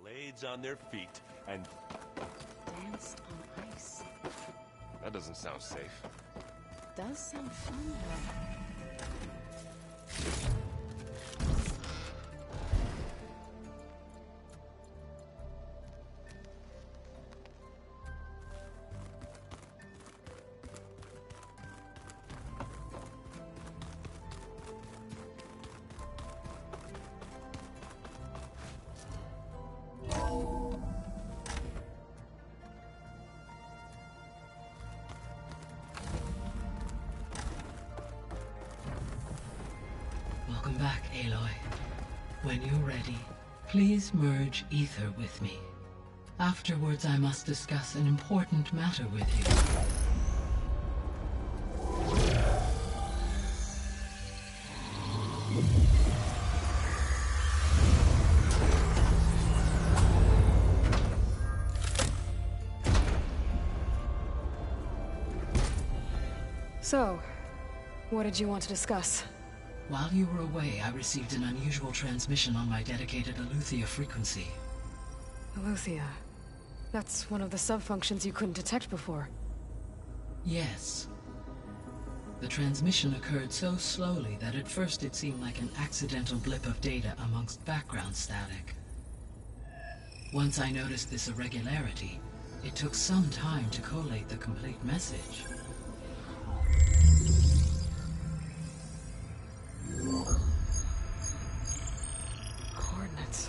blades on their feet, and... Dance on ice. That doesn't sound safe. Does sound fun, though. Welcome back, Aloy. When you're ready, please merge ether with me. Afterwards, I must discuss an important matter with you. So, what did you want to discuss? While you were away, I received an unusual transmission on my dedicated Aletheia frequency. Aletheia. That's one of the sub-functions you couldn't detect before. Yes. The transmission occurred so slowly that at first it seemed like an accidental blip of data amongst background static. Once I noticed this irregularity, it took some time to collate the complete message. Coordinates.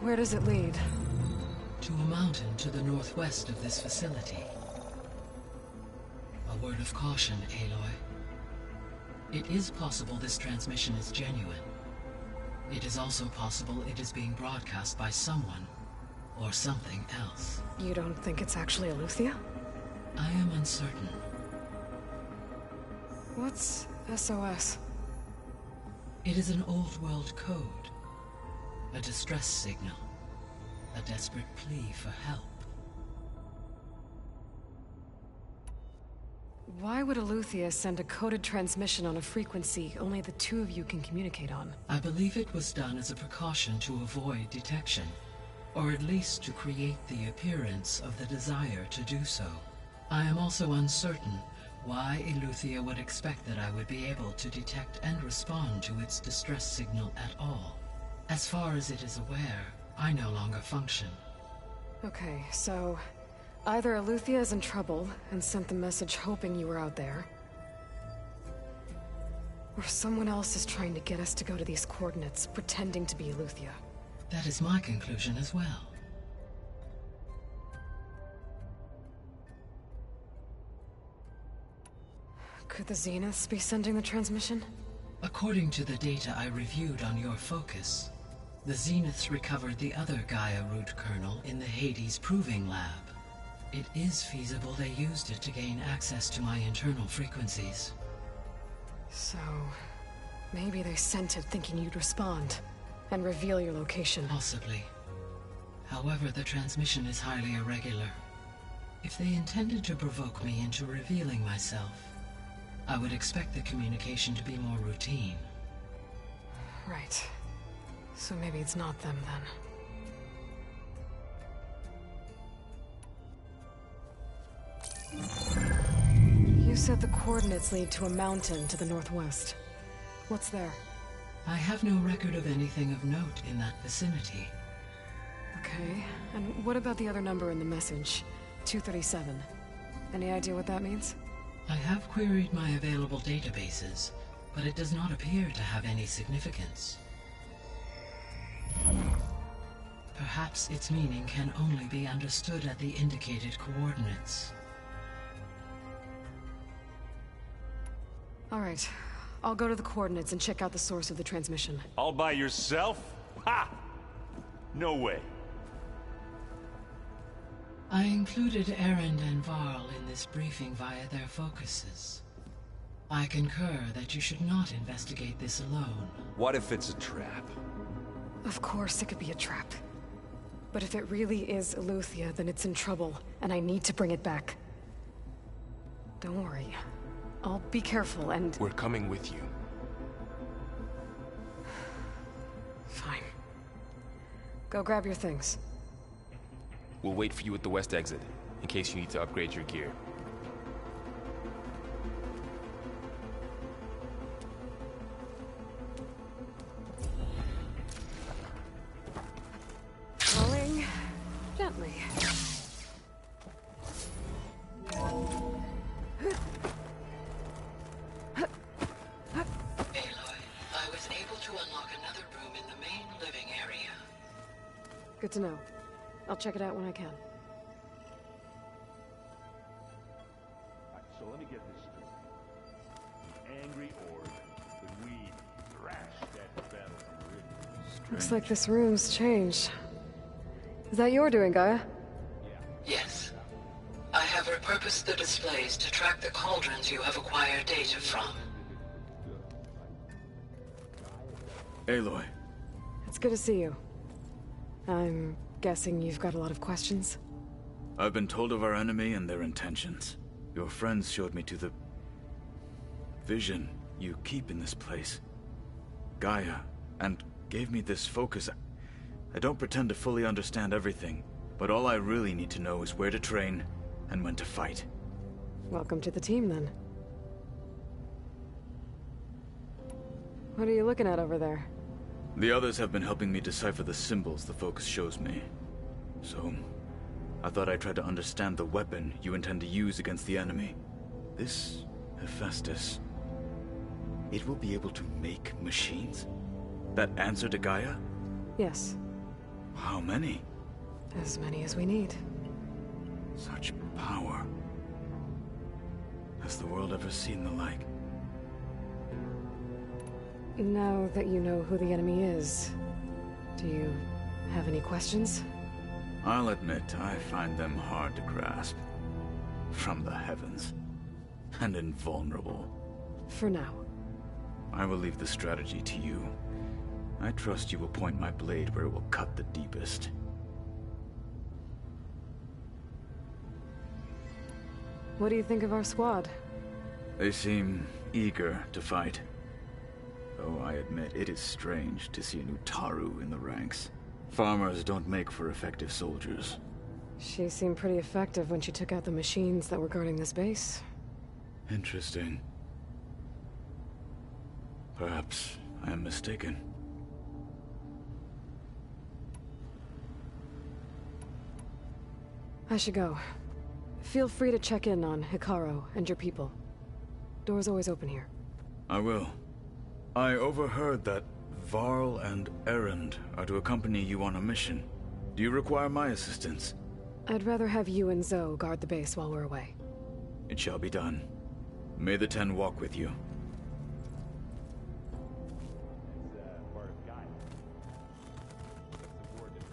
Where does it lead? To a mountain to the northwest of this facility. A word of caution, Aloy. It is possible this transmission is genuine. It is also possible it is being broadcast by someone or something else. You don't think it's actually Aletheia? I am uncertain. What's SOS? It is an old world code. A distress signal. A desperate plea for help. Why would Aletheia send a coded transmission on a frequency only the two of you can communicate on? I believe it was done as a precaution to avoid detection, or at least to create the appearance of the desire to do so. I am also uncertain why Aletheia would expect that I would be able to detect and respond to its distress signal at all. As far as it is aware, I no longer function. Okay, so either Aletheia is in trouble and sent the message hoping you were out there, or someone else is trying to get us to go to these coordinates, pretending to be Aletheia. That is my conclusion as well. Could the Zeniths be sending the transmission? According to the data I reviewed on your focus, the Zeniths recovered the other Gaia root kernel in the Hades Proving Lab. It is feasible they used it to gain access to my internal frequencies. So, maybe they sent it thinking you'd respond and reveal your location. Possibly. However, the transmission is highly irregular. If they intended to provoke me into revealing myself, I would expect the communication to be more routine. Right. So maybe it's not them then. You said the coordinates lead to a mountain to the northwest. What's there? I have no record of anything of note in that vicinity. Okay, and what about the other number in the message? 237. Any idea what that means? I have queried my available databases, but it does not appear to have any significance. Perhaps its meaning can only be understood at the indicated coordinates. All right, I'll go to the coordinates and check out the source of the transmission. All by yourself? Ha! No way. I included Erend and Varl in this briefing via their focuses. I concur that you should not investigate this alone. What if it's a trap? Of course it could be a trap. But if it really is Aletheia, then it's in trouble, and I need to bring it back. Don't worry. I'll be careful and... We're coming with you. Fine. Go grab your things. We'll wait for you at the west exit, in case you need to upgrade your gear. Going gently. Aloy, I was able to unlock another room in the main living area. Good to know. I'll check it out when I can. Alright, so let me get this straight. The angry Ord, the we thrashed that battle for Looks like this room's changed. Is that your doing, Gaia? Yes. I have repurposed the displays to track the cauldrons you have acquired data from. Aloy, It's good to see you. I'm guessing you've got a lot of questions? I've been told of our enemy and their intentions. Your friends showed me to the vision you keep in this place, Gaia, and gave me this focus. I don't pretend to fully understand everything, but all I really need to know is where to train and when to fight. Welcome to the team, then. What are you looking at over there? The others have been helping me decipher the symbols the focus shows me. So, I thought I'd try to understand the weapon you intend to use against the enemy. This Hephaestus, it will be able to make machines? That answer to Gaia? Yes, How many? as many as we need. Such power. Has the world ever seen the like? Now that you know who the enemy is, do you have any questions? I'll admit, I find them hard to grasp. From the heavens. And invulnerable. For now. I will leave the strategy to you. I trust you will point my blade where it will cut the deepest. What do you think of our squad? They seem eager to fight. Though I admit it is strange to see a new Taru in the ranks. Farmers don't make for effective soldiers. She seemed pretty effective when she took out the machines that were guarding this base. Interesting. Perhaps I am mistaken. I should go. Feel free to check in on Hikaru and your people. Door's always open here. I will. I overheard that Varl and Erend are to accompany you on a mission. Do you require my assistance? I'd rather have you and Zoe guard the base while we're away. It shall be done. May the Ten walk with you. part of Gaia. That's the word that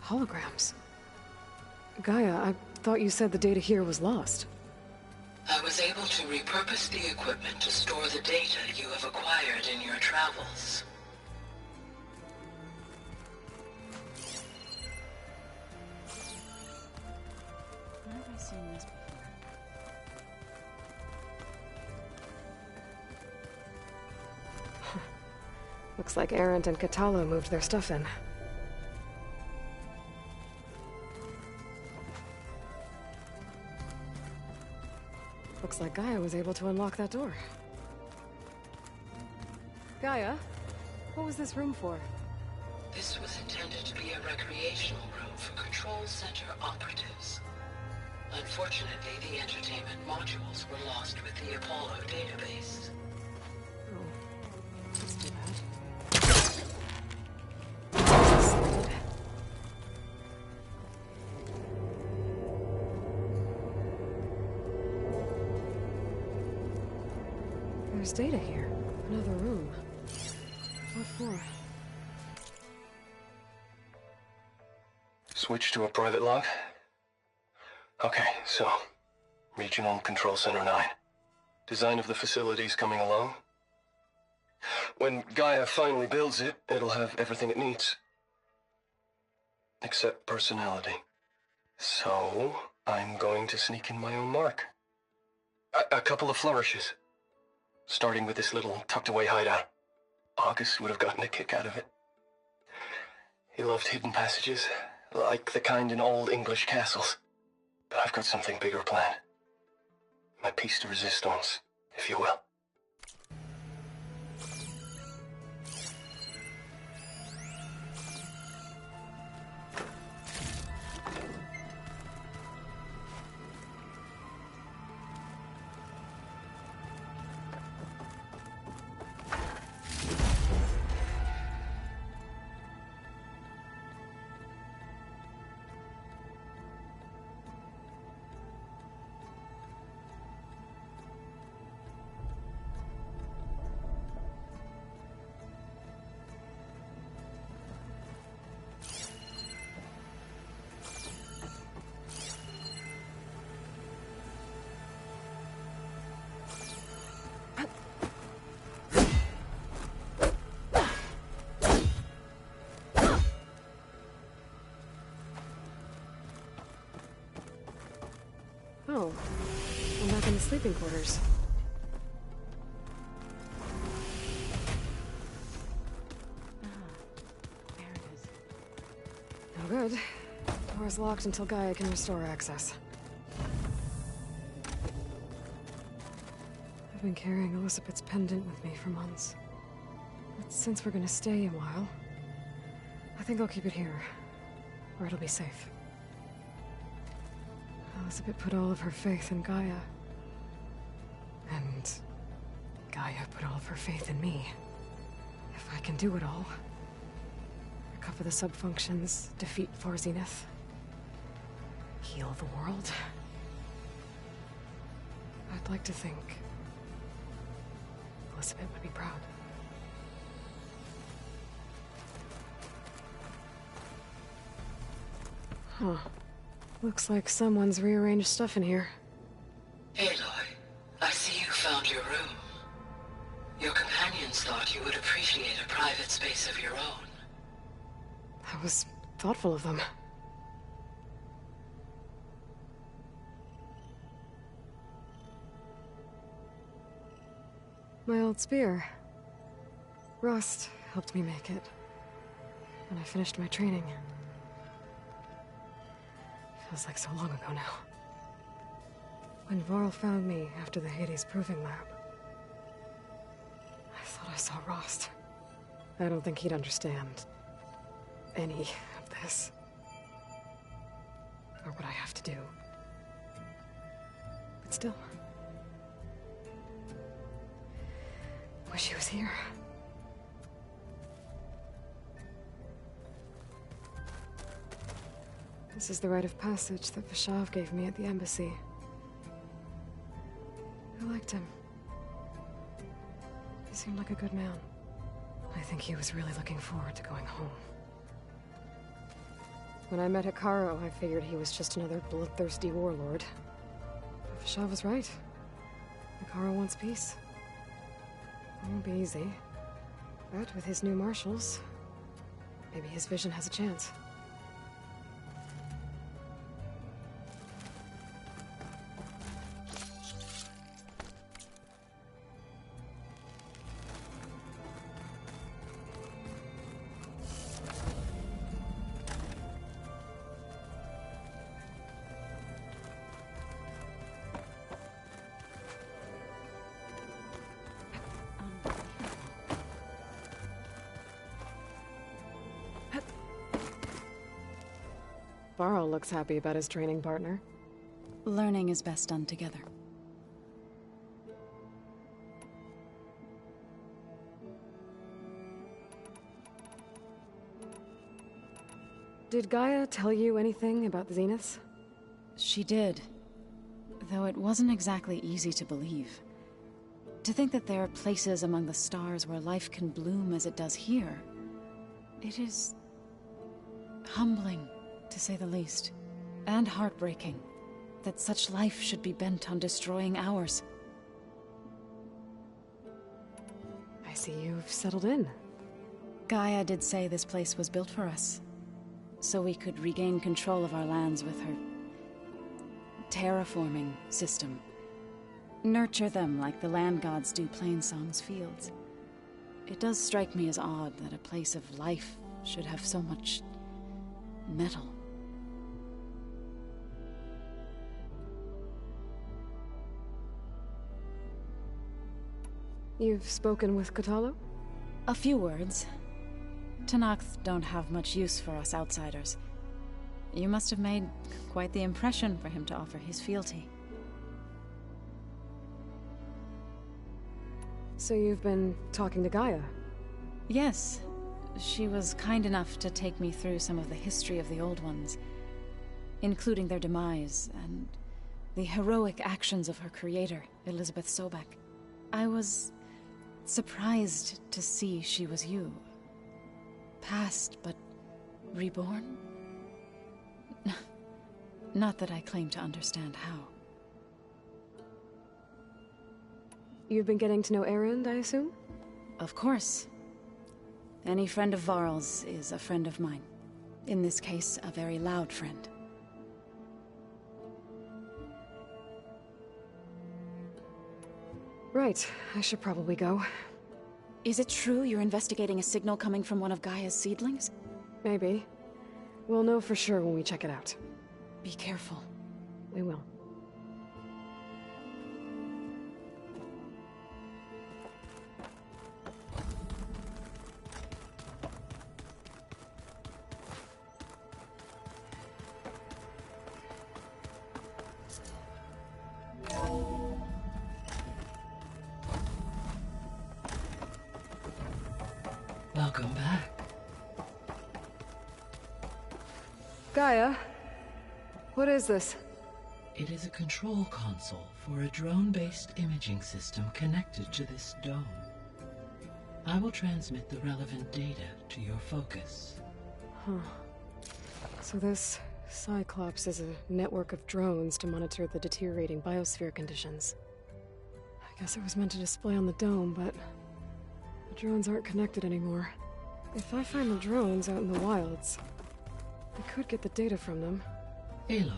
Holograms. Gaia, I thought you said the data here was lost. I was able to repurpose the equipment to store the data you have acquired in your travels. Where have I seen this before? Looks like Erend and Katalo moved their stuff in. Looks like Gaia was able to unlock that door. Gaia, what was this room for? This was intended to be a recreational room for Control Center operatives. Unfortunately, the entertainment modules were lost with the Apollo database. Oh, that's too bad. There's data here. Another room. What for? Switch to a private log? Okay, so... Regional Control Center 9. Design of the facility's coming along. When Gaia finally builds it, it'll have everything it needs. Except personality. So, I'm going to sneak in my own mark. A couple of flourishes. Starting with this little tucked-away hideout. August would have gotten a kick out of it. He loved hidden passages, like the kind in old English castles. But I've got something bigger planned. My piece de resistance, if you will. Oh, I'm back in the sleeping quarters. There it is. No good. Door's locked until Gaia can restore access. I've been carrying Elizabeth's pendant with me for months. But since we're gonna stay a while, I think I'll keep it here, where it'll be safe. Elizabeth put all of her faith in Gaia. And Gaia put all of her faith in me. If I can do it all, recover the subfunctions, defeat For Zenith, heal the world, I'd like to think Elizabeth would be proud. Huh. Looks like someone's rearranged stuff in here. Aloy, I see you found your room. Your companions thought you would appreciate a private space of your own. That was thoughtful of them. My old spear. Rust helped me make it. When I finished my training. Feels like so long ago now. When Varl found me after the Hades Proving Lab, I thought I saw Rost. I don't think he'd understand any of this. Or what I have to do. But still. Wish he was here. This is the rite of passage that Vashav gave me at the embassy. I liked him. He seemed like a good man. I think he was really looking forward to going home. When I met Hikaru, I figured he was just another bloodthirsty warlord. But Vashav was right. Hikaru wants peace. It won't be easy. But with his new marshals, maybe his vision has a chance. Varl looks happy about his training partner. Learning is best done together. Did Gaia tell you anything about the Zeniths? She did. Though it wasn't exactly easy to believe. To think that there are places among the stars where life can bloom as it does here. It is... humbling, to say the least. And heartbreaking. That such life should be bent on destroying ours. I see you've settled in. Gaia did say this place was built for us. So we could regain control of our lands with her... terraforming system. Nurture them like the land gods do Plainsong's fields. It does strike me as odd that a place of life should have so much... metal. You've spoken with Kotallo? A few words. Tenakth don't have much use for us outsiders. You must have made quite the impression for him to offer his fealty. So you've been talking to Gaia? Yes. She was kind enough to take me through some of the history of the Old Ones, including their demise and the heroic actions of her creator, Elizabeth Sobek. I was surprised to see she was you. Past, but reborn? Not that I claim to understand how. You've been getting to know Erend, I assume? Of course. Any friend of Varl's is a friend of mine. In this case, a very loud friend. Right, I should probably go. Is it true you're investigating a signal coming from one of Gaia's seedlings? Maybe. We'll know for sure when we check it out. Be careful. We will. Welcome back. Gaia, what is this? It is a control console for a drone-based imaging system connected to this dome. I will transmit the relevant data to your focus. Huh. So this Cyclops is a network of drones to monitor the deteriorating biosphere conditions. I guess it was meant to display on the dome, but the drones aren't connected anymore. If I find the drones out in the wilds, I could get the data from them. Aloy.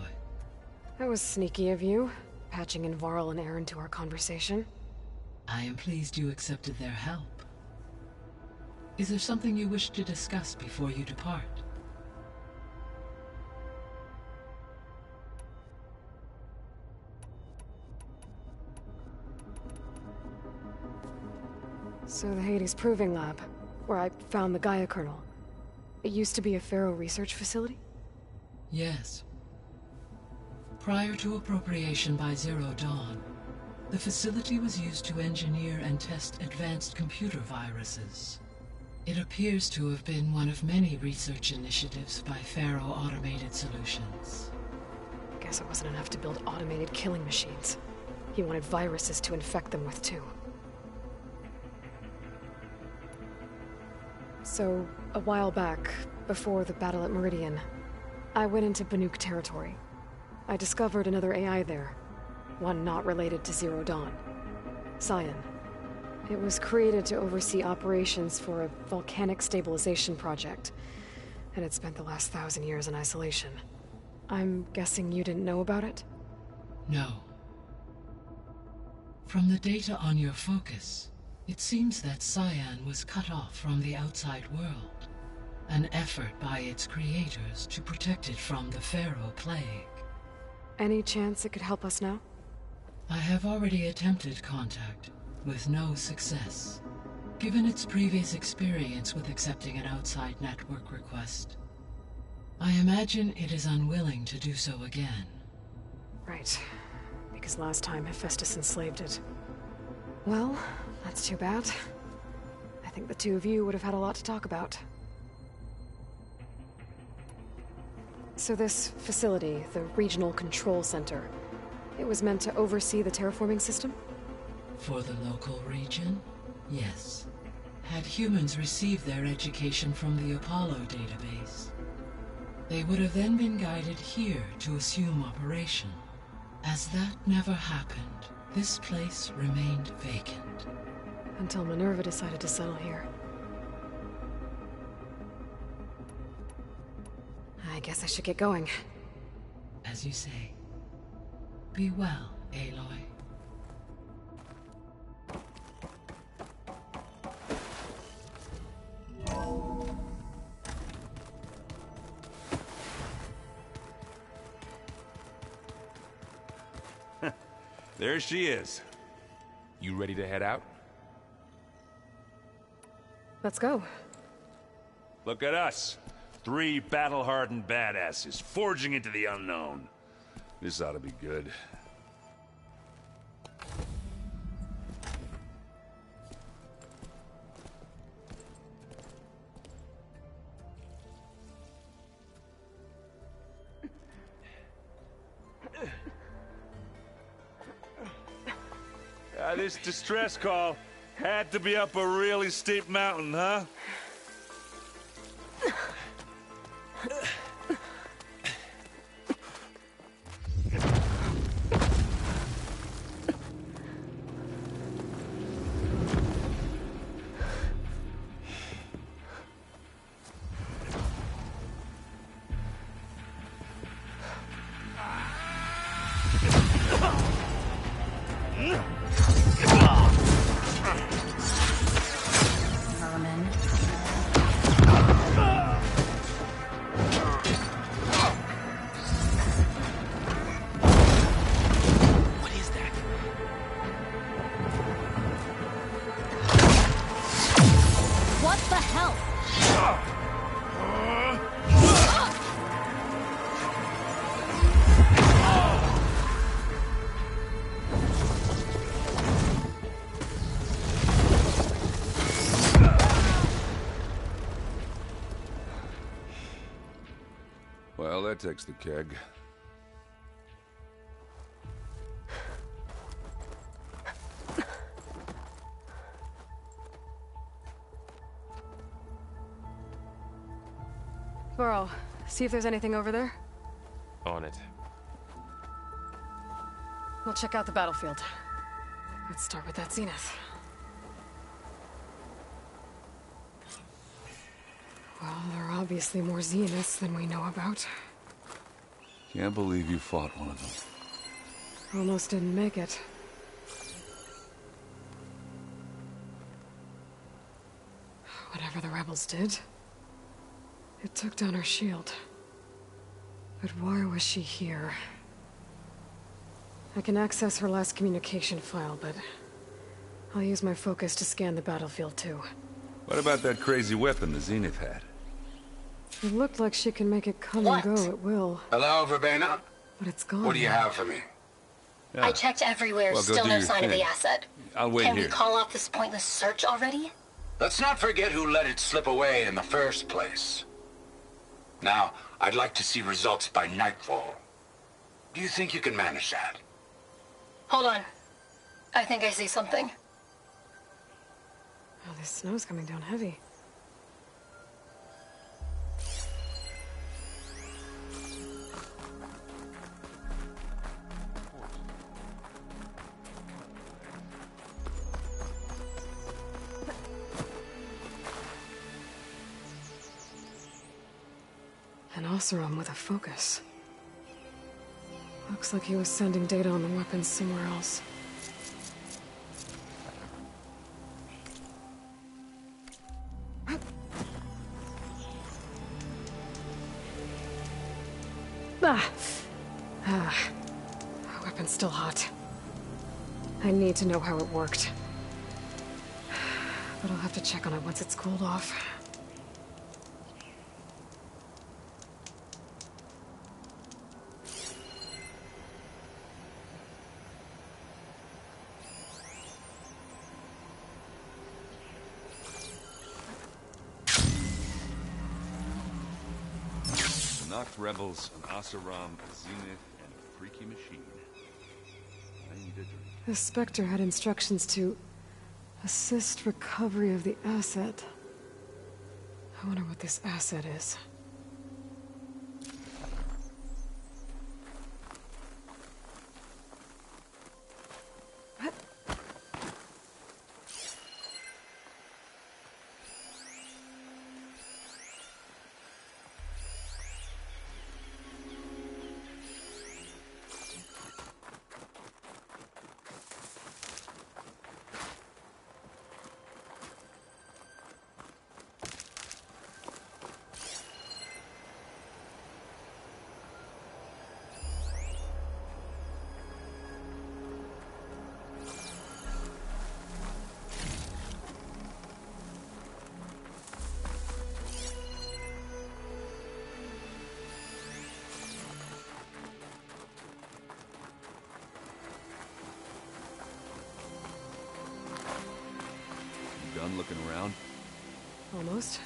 That was sneaky of you, patching in Varl and Erend to our conversation. I am pleased you accepted their help. Is there something you wish to discuss before you depart? So the Hades Proving Lab, where I found the Gaia kernel. It used to be a Pharaoh research facility? Yes. Prior to appropriation by Zero Dawn, the facility was used to engineer and test advanced computer viruses. It appears to have been one of many research initiatives by Pharaoh Automated Solutions. Guess it wasn't enough to build automated killing machines. He wanted viruses to infect them with, too. So, a while back, before the battle at Meridian, I went into Banuk territory. I discovered another AI there, one not related to Zero Dawn. Cyan. It was created to oversee operations for a volcanic stabilization project, and it spent the last 1,000 years in isolation. I'm guessing you didn't know about it? No. From the data on your focus, it seems that Cyan was cut off from the outside world, an effort by its creators to protect it from the Pharaoh plague. Any chance it could help us now? I have already attempted contact, with no success. Given its previous experience with accepting an outside network request, I imagine it is unwilling to do so again. Right. Because last time Hephaestus enslaved it. Well, that's too bad. I think the two of you would have had a lot to talk about. So this facility, the Regional Control Center, it was meant to oversee the terraforming system? For the local region, yes. Had humans received their education from the Apollo database, they would have then been guided here to assume operation. As that never happened, this place remained vacant. Until Minerva decided to settle here. I guess I should get going. As you say. Be well, Aloy. There she is. You ready to head out? Let's go. Look at us. 3 battle-hardened badasses forging into the unknown. This ought to be good. This distress call had to be up a really steep mountain, huh? Well, that takes the keg. Burrow, see if there's anything over there. On it. We'll check out the battlefield. Let's start with that zenith. Well, there are obviously more zeniths than we know about. Can't believe you fought one of them. Almost didn't make it. Whatever the rebels did, it took down her shield. But why was she here? I can access her last communication file, but I'll use my focus to scan the battlefield too. What about that crazy weapon the Zenith had? It looked like she can make it come and go at will. Hello, Verbena? But it's gone. What do you have for me? Yeah. I checked everywhere, Well, go still do no your sign of thing. the asset. I'll wait Can here. we call off this pointless search already? Let's not forget who let it slip away in the first place. Now, I'd like to see results by nightfall. Do you think you can manage that? Hold on. I think I see something. Oh, this snow's coming down heavy. An Oseram with a focus. Looks like he was sending data on the weapons somewhere else. Weapon's still hot. I need to know how it worked. But I'll have to check on it once it's cooled off. Knocked rebels, an Asaram, a Zenith, and a freaky machine. I need a drink. The Spectre had instructions to assist recovery of the asset. I wonder what this asset is. Done looking around? Almost.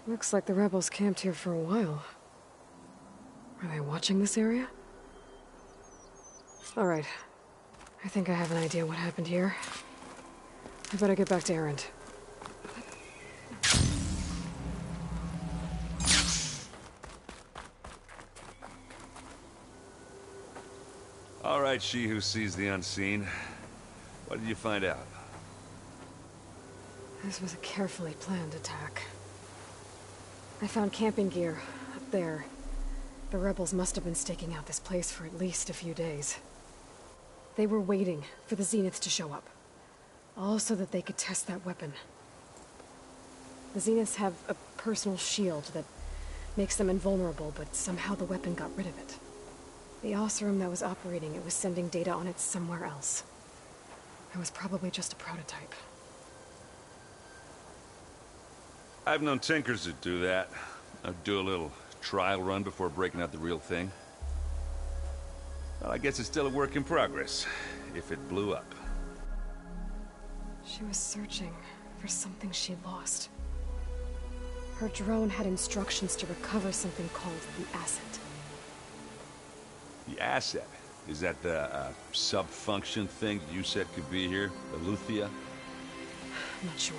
Looks like the rebels camped here for a while. Are they watching this area? All right. I think I have an idea what happened here. I better get back to Erend. All right, she who sees the unseen. What did you find out? This was a carefully planned attack. I found camping gear up there. The rebels must have been staking out this place for at least a few days. They were waiting for the Zeniths to show up. All so that they could test that weapon. The Zeniths have a personal shield that makes them invulnerable, but somehow the weapon got rid of it. The Oseram that was operating it was sending data on it somewhere else. It was probably just a prototype. I've known tinkers that do that. I'd do a little trial run before breaking out the real thing. Well, I guess it's still a work in progress, if it blew up. She was searching for something she lost. Her drone had instructions to recover something called the asset. The asset? Is that the sub-function thing that you said could be here? Eleuthia? I'm not sure.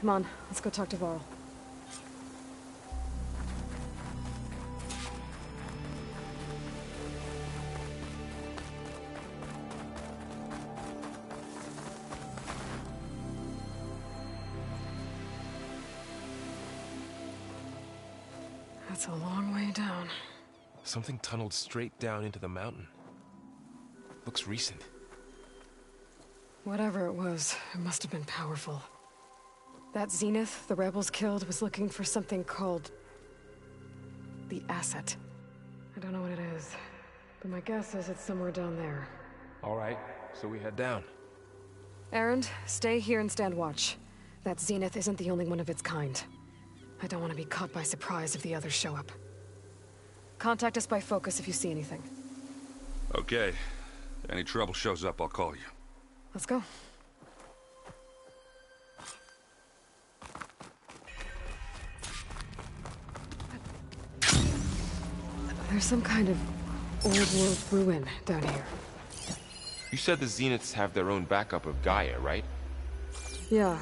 Come on, let's go talk to Varl. That's a long way down. Something tunneled straight down into the mountain. Looks recent. Whatever it was, it must have been powerful. That Zenith the rebels killed was looking for something called the asset. I don't know what it is, but my guess is it's somewhere down there. All right, so we head down. Erend, stay here and stand watch. That Zenith isn't the only one of its kind. I don't want to be caught by surprise if the others show up. Contact us by focus if you see anything. Okay. If any trouble shows up, I'll call you. Let's go. There's some kind of old-world ruin down here. You said the Zeniths have their own backup of Gaia, right? Yeah,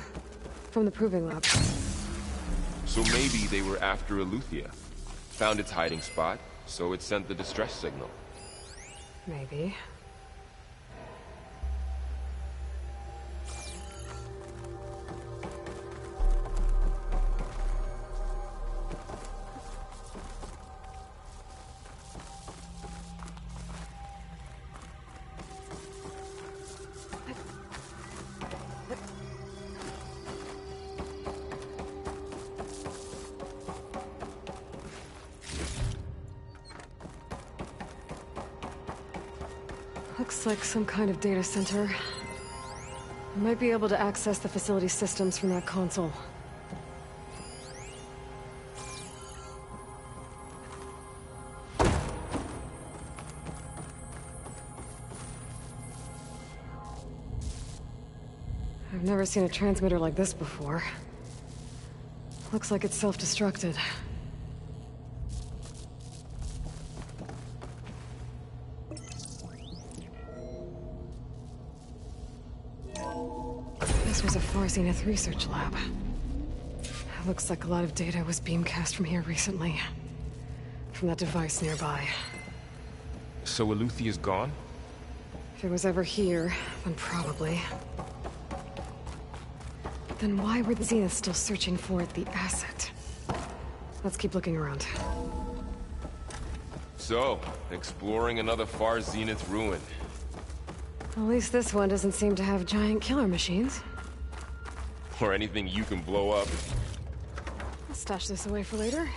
from the Proving Lab. So maybe they were after Eleuthia. Found its hiding spot, so it sent the distress signal. Maybe. Looks like some kind of data center. I might be able to access the facility systems from that console. I've never seen a transmitter like this before. Looks like it's self-destructed. This was a Far Zenith research lab. Looks like a lot of data was beamcast from here recently. From that device nearby. So Eluthia's gone? If it was ever here, then probably. Then why were the Zeniths still searching for the asset? Let's keep looking around. So, exploring another Far Zenith ruin. At least this one doesn't seem to have giant killer machines. Or anything you can blow up. I'll stash this away for later.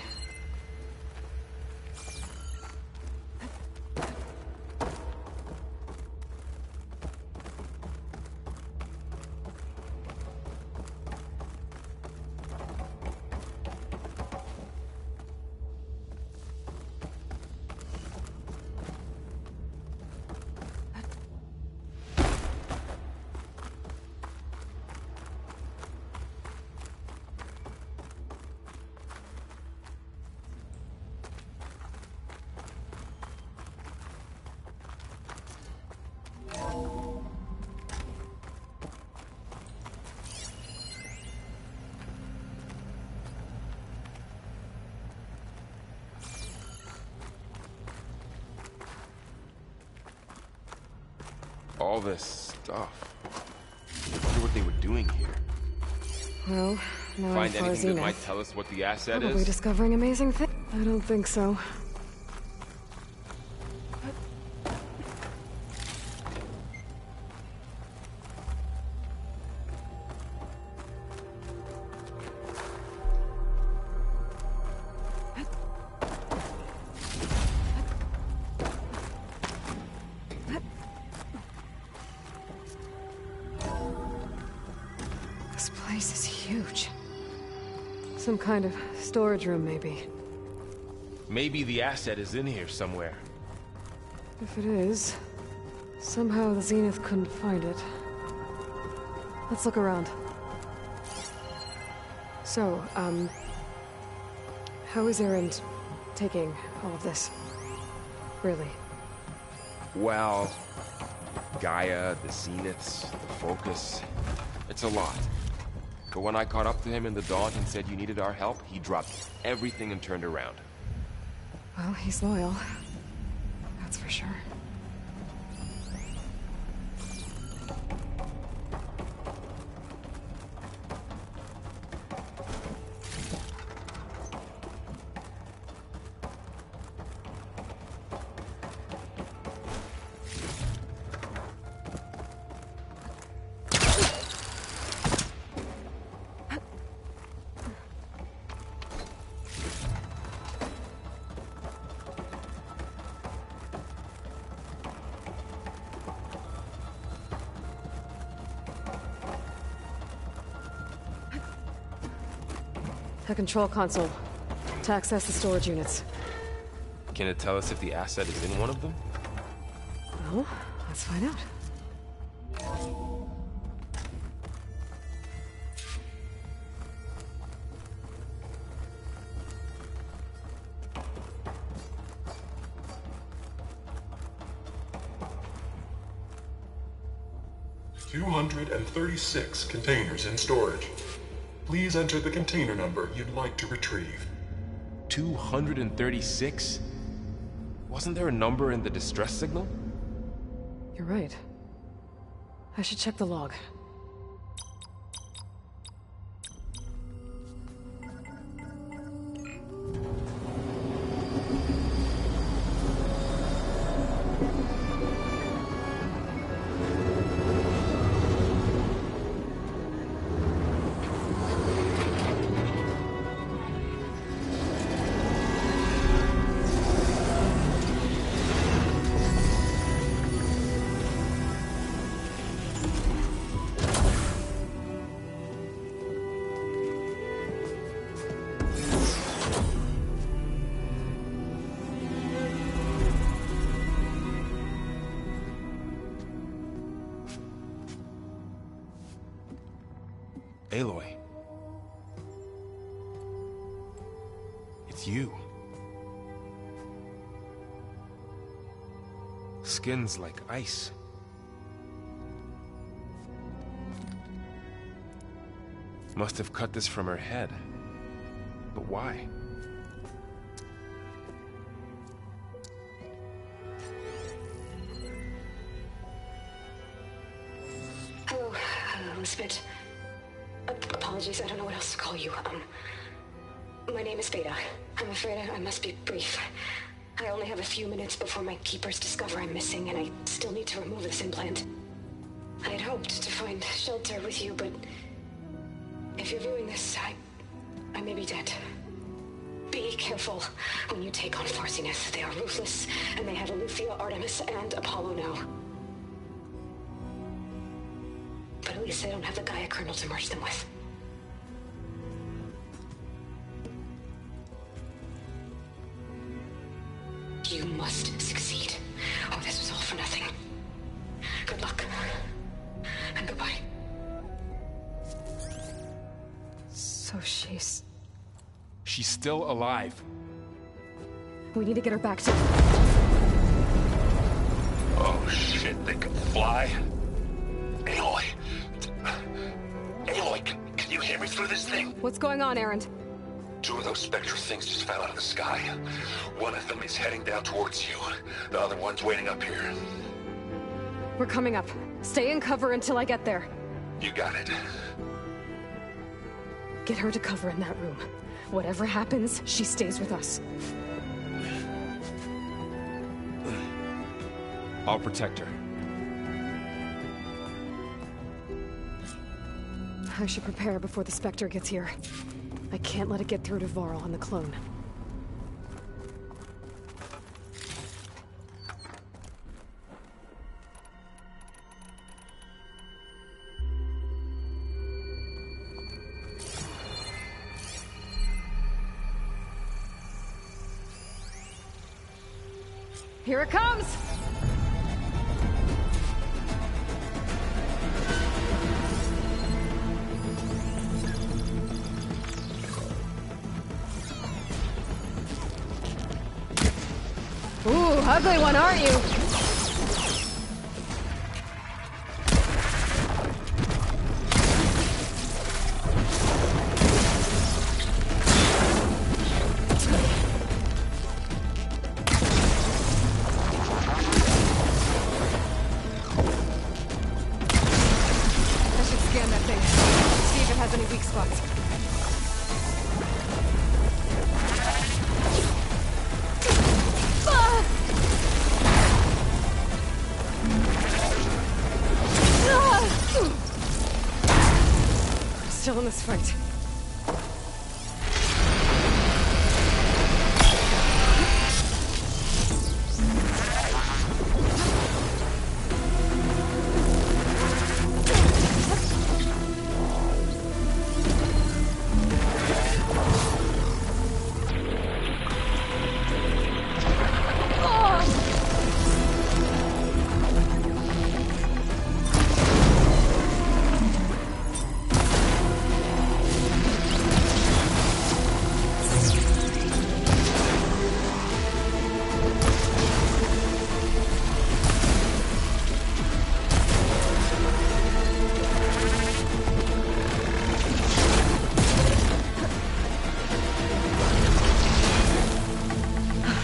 All this stuff. I wonder what they were doing here. Well, now Find I'm Far anything that Zenith. might tell us what the asset Probably is? discovering amazing things. I don't think so. This place is huge. Some kind of storage room, maybe. Maybe the asset is in here somewhere. If it is, somehow the Zenith couldn't find it. Let's look around. So, how is Erend taking all of this? Really? Well, Gaia, the Zeniths, the Focus. It's a lot. But when I caught up to him in the dawn and said you needed our help, he dropped everything and turned around. Well, he's loyal. That's for sure. A control console to access the storage units. Can it tell us if the asset is in one of them? Well, let's find out. $236 containers in storage. Please enter the container number you'd like to retrieve. 236? Wasn't there a number in the distress signal? You're right. I should check the log. Aloy. It's you. Skin's like ice. Must have cut this from her head. But why? Hello, Elizabeth. Apologies, I don't know what else to call you. My name is Beta. I'm afraid I must be brief. I only have a few minutes before my keepers discover I'm missing, and I still need to remove this implant. I had hoped to find shelter with you, but if you're viewing this, I may be dead. Be careful when you take on Farsiness. They are ruthless, and they have Eleuthia, Artemis, and Apollo now. But at least they don't have the Gaia kernel to merge them with. You must succeed. Oh, this was all for nothing. Good luck. And goodbye. So she's still alive. We need to get her back to... Oh shit, they can fly? Aloy! Aloy, can you hear me through this thing? What's going on, Erend? 2 of those spectral things just fell out of the sky. One of them is heading down towards you. The other one's waiting up here. We're coming up. Stay in cover until I get there. You got it. Get her to cover in that room. Whatever happens, she stays with us. I'll protect her. I should prepare before the Spectre gets here. I can't let it get through to Varl and the clone. Here it comes! Ooh, ugly one, aren't you? I should scan that thing. See if it has any weak spots. Still in this fight.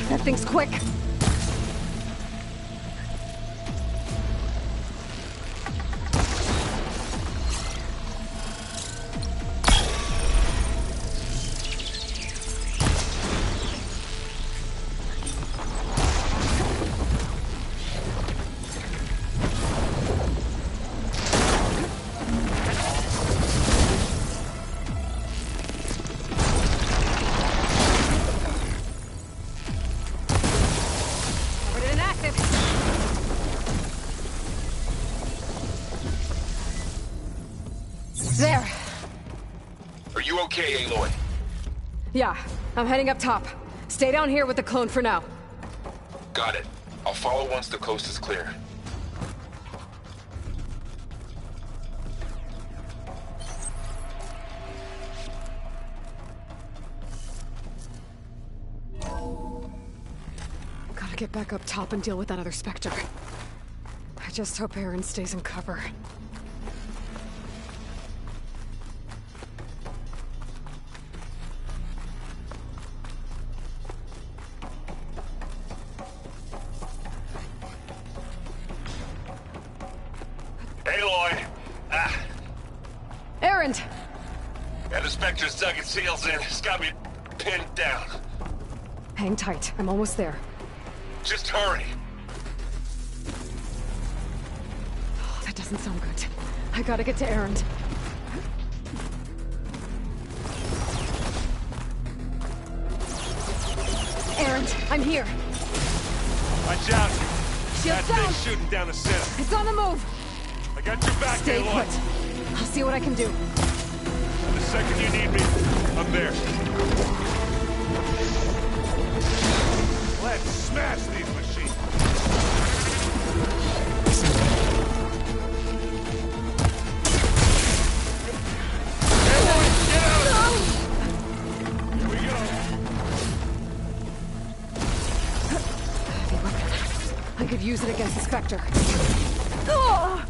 That thing's quick. There. Are you okay, Aloy? Yeah, I'm heading up top. Stay down here with the clone for now. Got it. I'll follow once the coast is clear. get back up top and deal with that other Spectre. I just hope Aaron stays in cover. Aloy! Aaron! Yeah, the Spectre's dug its heels in. It's got me pinned down. Hang tight. I'm almost there. Just hurry. Oh, that doesn't sound good. I gotta get to Aaron. Aaron, I'm here. Watch out. Shield That down. thing's shooting down the center. It's on the move. I got your back, Stay Aloy. put. I'll see what I can do. And the second you need me, I'm there. Let's smash these machines. Aloy, get out! Here we go. Heavy weapon. I could use it against the Spectre. Oh,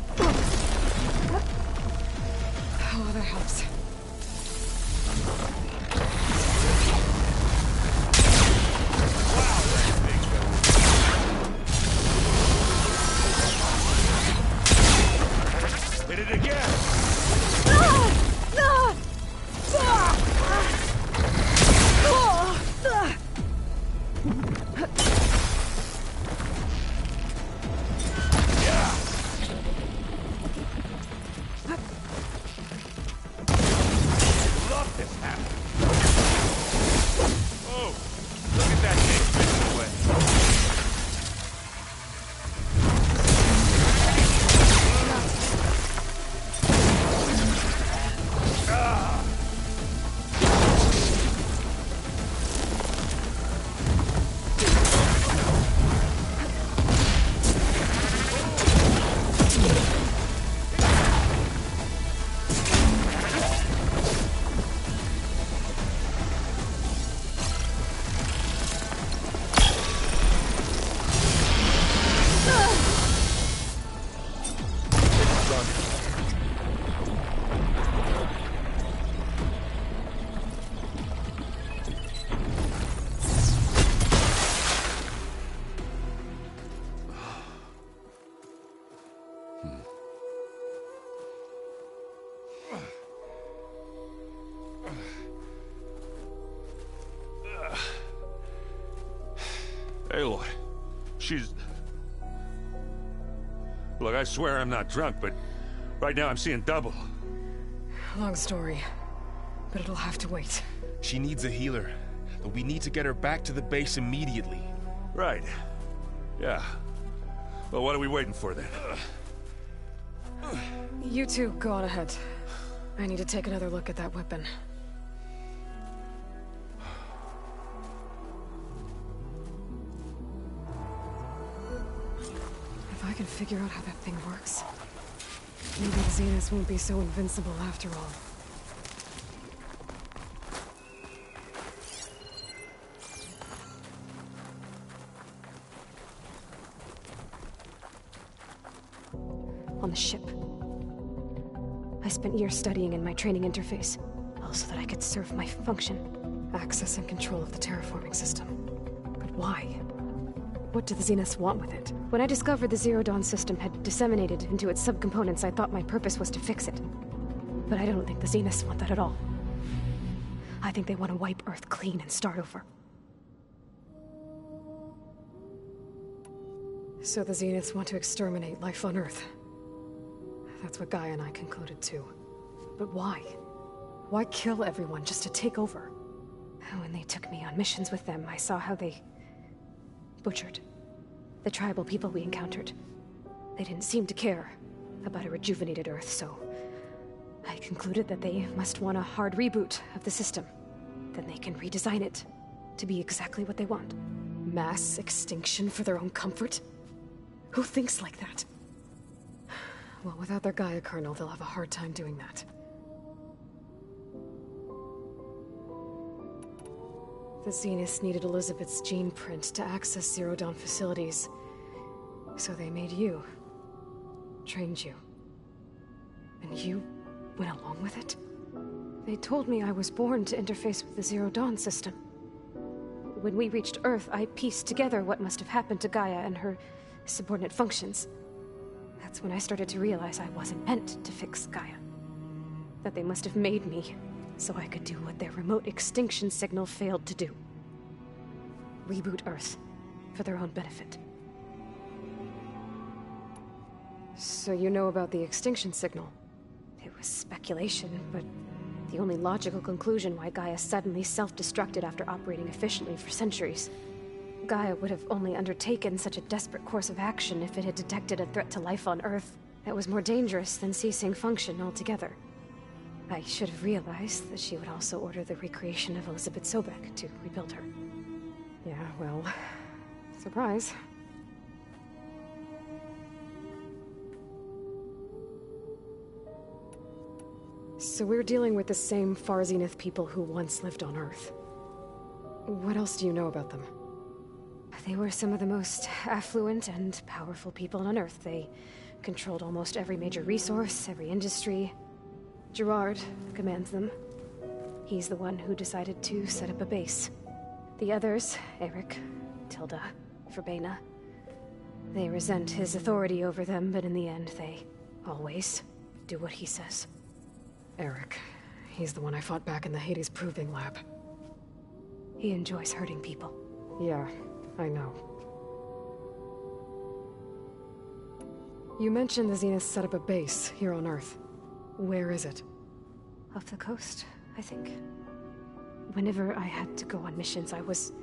that helps. Hit it again! Love this happening. Oh, look at that thing spinning away. Aloy, she's... Look, I swear I'm not drunk, but right now I'm seeing double. Long story, but it'll have to wait. She needs a healer, but we need to get her back to the base immediately. Right. Yeah. Well, what are we waiting for then? You two go on ahead. I need to take another look at that weapon. If I can figure out how that thing works, maybe the Zeniths won't be so invincible after all. On the ship, I spent years studying in my training interface, all so that I could serve my function. Access and control of the terraforming system. But why? What do the Zeniths want with it? When I discovered the Zero Dawn system had disseminated into its subcomponents, I thought my purpose was to fix it. But I don't think the Zeniths want that at all. I think they want to wipe Earth clean and start over. So the Zeniths want to exterminate life on Earth. That's what Gaia and I concluded too. But why? Why kill everyone just to take over? When they took me on missions with them, I saw how they butchered the tribal people we encountered. They didn't seem to care about a rejuvenated Earth, so I concluded that they must want a hard reboot of the system. Then they can redesign it to be exactly what they want. Mass extinction for their own comfort? Who thinks like that? Well, without their Gaia kernel, they'll have a hard time doing that. The Zeniths needed Elizabeth's gene print to access Zero Dawn facilities. So they made you. Trained you. And you went along with it? They told me I was born to interface with the Zero Dawn system. When we reached Earth, I pieced together what must have happened to Gaia and her subordinate functions. That's when I started to realize I wasn't meant to fix Gaia. That they must have made me so I could do what their remote extinction signal failed to do. Reboot Earth, for their own benefit. So you know about the extinction signal? It was speculation, but the only logical conclusion why Gaia suddenly self-destructed after operating efficiently for centuries. Gaia would have only undertaken such a desperate course of action if it had detected a threat to life on Earth that was more dangerous than ceasing function altogether. I should have realized that she would also order the recreation of Elizabeth Sobek to rebuild her. Yeah, well, surprise. So we're dealing with the same Far Zenith people who once lived on Earth. What else do you know about them? They were some of the most affluent and powerful people on Earth. They controlled almost every major resource, every industry. Gerard commands them. He's the one who decided to set up a base. The others, Eric, Tilda, Verbena, they resent his authority over them, but in the end, they always do what he says. Eric. He's the one I fought back in the Hades Proving Lab. He enjoys hurting people. Yeah, I know. You mentioned the Zeniths set up a base here on Earth. Where is it? Off the coast, I think. Whenever I had to go on missions, I was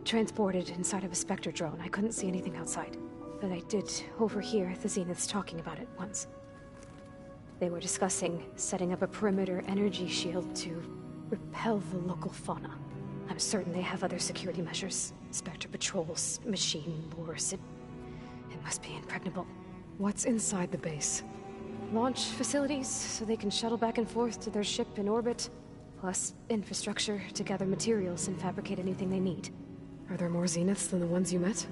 transported inside of a Spectre drone. I couldn't see anything outside. But I did overhear the Zeniths talking about it once. They were discussing setting up a perimeter energy shield to repel the local fauna. I'm certain they have other security measures. Spectre patrols, machine wars. It must be impregnable. What's inside the base? Launch facilities, so they can shuttle back and forth to their ship in orbit. Plus infrastructure to gather materials and fabricate anything they need. Are there more Zeniths than the ones you met?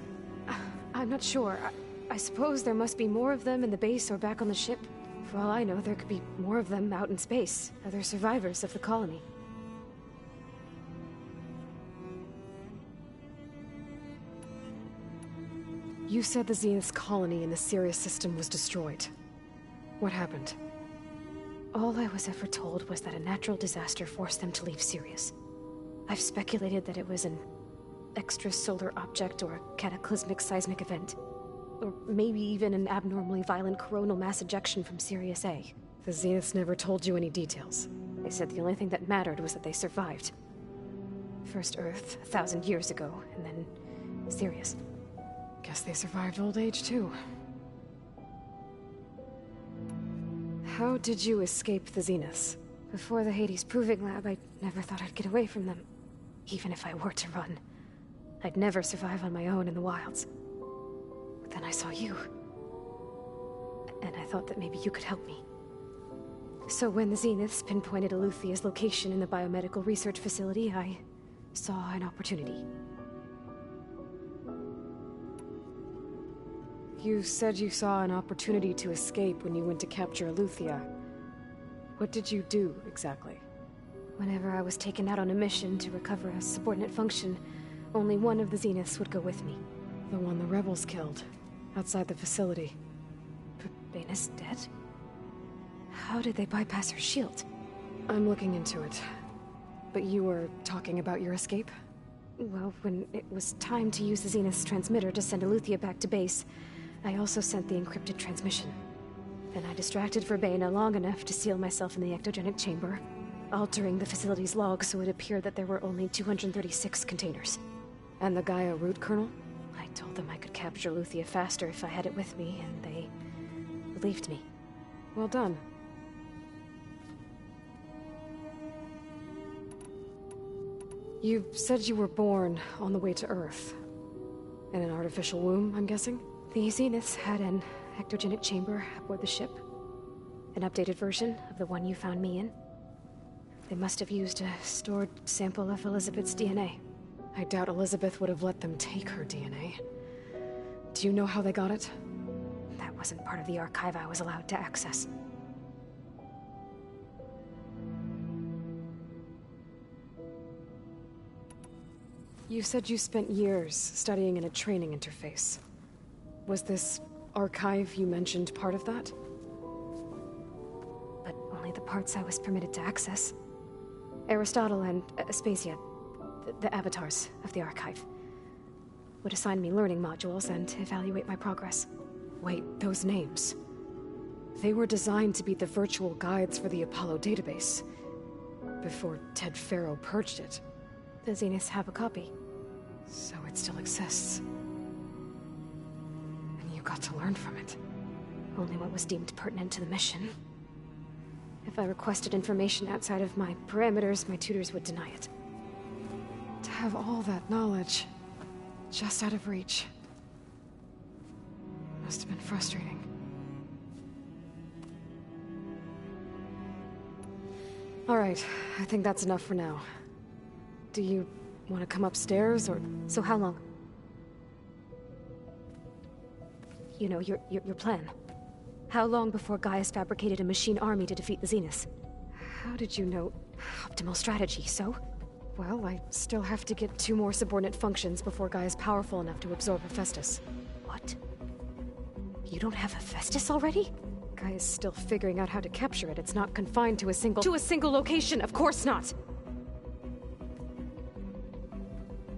I'm not sure. I suppose there must be more of them in the base or back on the ship. For all I know, there could be more of them out in space, other survivors of the colony. You said the Zenith's colony in the Sirius system was destroyed. What happened? All I was ever told was that a natural disaster forced them to leave Sirius. I've speculated that it was an extrasolar object or a cataclysmic seismic event. Or maybe even an abnormally violent coronal mass ejection from Sirius A. The Zeniths never told you any details. They said the only thing that mattered was that they survived. First Earth, 1,000 years ago, and then Sirius. Guess they survived old age, too. How did you escape the Zeniths? Before the Hades Proving Lab, I never thought I'd get away from them. Even if I were to run. I'd never survive on my own in the wilds. But then I saw you. And I thought that maybe you could help me. So when the Zeniths pinpointed Eluthia's location in the biomedical research facility, I saw an opportunity. You said you saw an opportunity to escape when you went to capture Eluthia. What did you do, exactly? Whenever I was taken out on a mission to recover a subordinate function, only one of the Zeniths would go with me. The one the rebels killed, outside the facility. Verbena's dead? How did they bypass her shield? I'm looking into it. But you were talking about your escape? Well, when it was time to use the Zenith's transmitter to send Eluthia back to base, I also sent the encrypted transmission. Then I distracted Verbena long enough to seal myself in the ectogenic chamber, altering the facility's log so it appeared that there were only 236 containers. And the Gaia root kernel? I told them I could capture Eluthia faster if I had it with me, and they believed me. Well done. You said you were born on the way to Earth. In an artificial womb, I'm guessing? The Zeniths had an ectogenic chamber aboard the ship. An updated version of the one you found me in. They must have used a stored sample of Elizabeth's DNA. I doubt Elizabeth would have let them take her DNA. Do you know how they got it? That wasn't part of the archive I was allowed to access. You said you spent years studying in a training interface. Was this archive you mentioned part of that? But only the parts I was permitted to access. Aristotle and Aspasia, the avatars of the archive, would assign me learning modules and evaluate my progress. Wait, those names. They were designed to be the virtual guides for the Apollo database. Before Ted Faro purged it. The Zeniths have a copy. So it still exists. And you got to learn from it. Only what was deemed pertinent to the mission. If I requested information outside of my parameters, my tutors would deny it. To have all that knowledge, just out of reach. Must have been frustrating. All right, I think that's enough for now. Do you want to come upstairs, or...? So how long? You know, your plan. How long before Gaius fabricated a machine army to defeat the Zeniths? How did you know? Optimal strategy, so? Well, I still have to get 2 more subordinate functions before Gaia's powerful enough to absorb Hephaestus. What? You don't have Hephaestus already? Gaia's still figuring out how to capture it. It's not confined to a single location, of course not!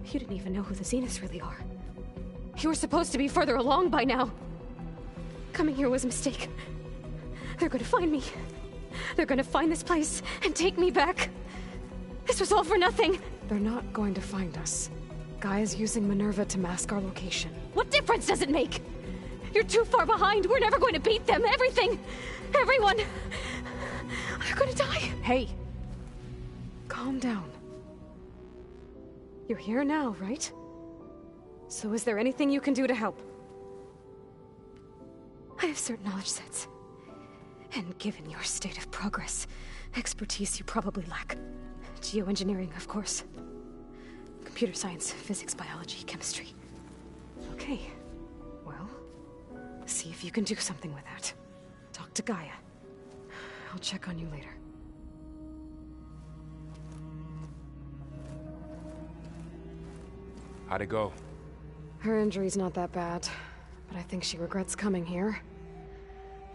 You didn't even know who the Zeniths really are. You were supposed to be further along by now! Coming here was a mistake. They're gonna find me. They're gonna find this place and take me back. This was all for nothing! They're not going to find us. Gaia's using Minerva to mask our location. What difference does it make? You're too far behind. We're never going to beat them. Everything. Everyone. They're gonna die. Hey. Calm down. You're here now, right? So is there anything you can do to help? I have certain knowledge sets. And given your state of progress, expertise you probably lack. Geoengineering, of course. Computer science, physics, biology, chemistry. Okay. Well, see if you can do something with that. Talk to Gaia. I'll check on you later. How'd it go? Her injury's not that bad, but I think she regrets coming here.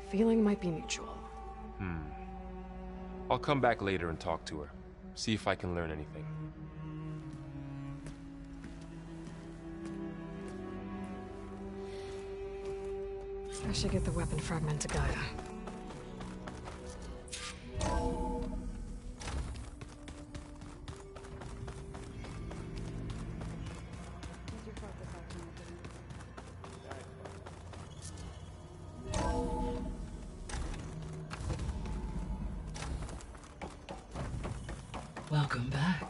Feeling might be mutual. I'll come back later and talk to her. See if I can learn anything. I should get the weapon fragment to Gaia. Welcome back.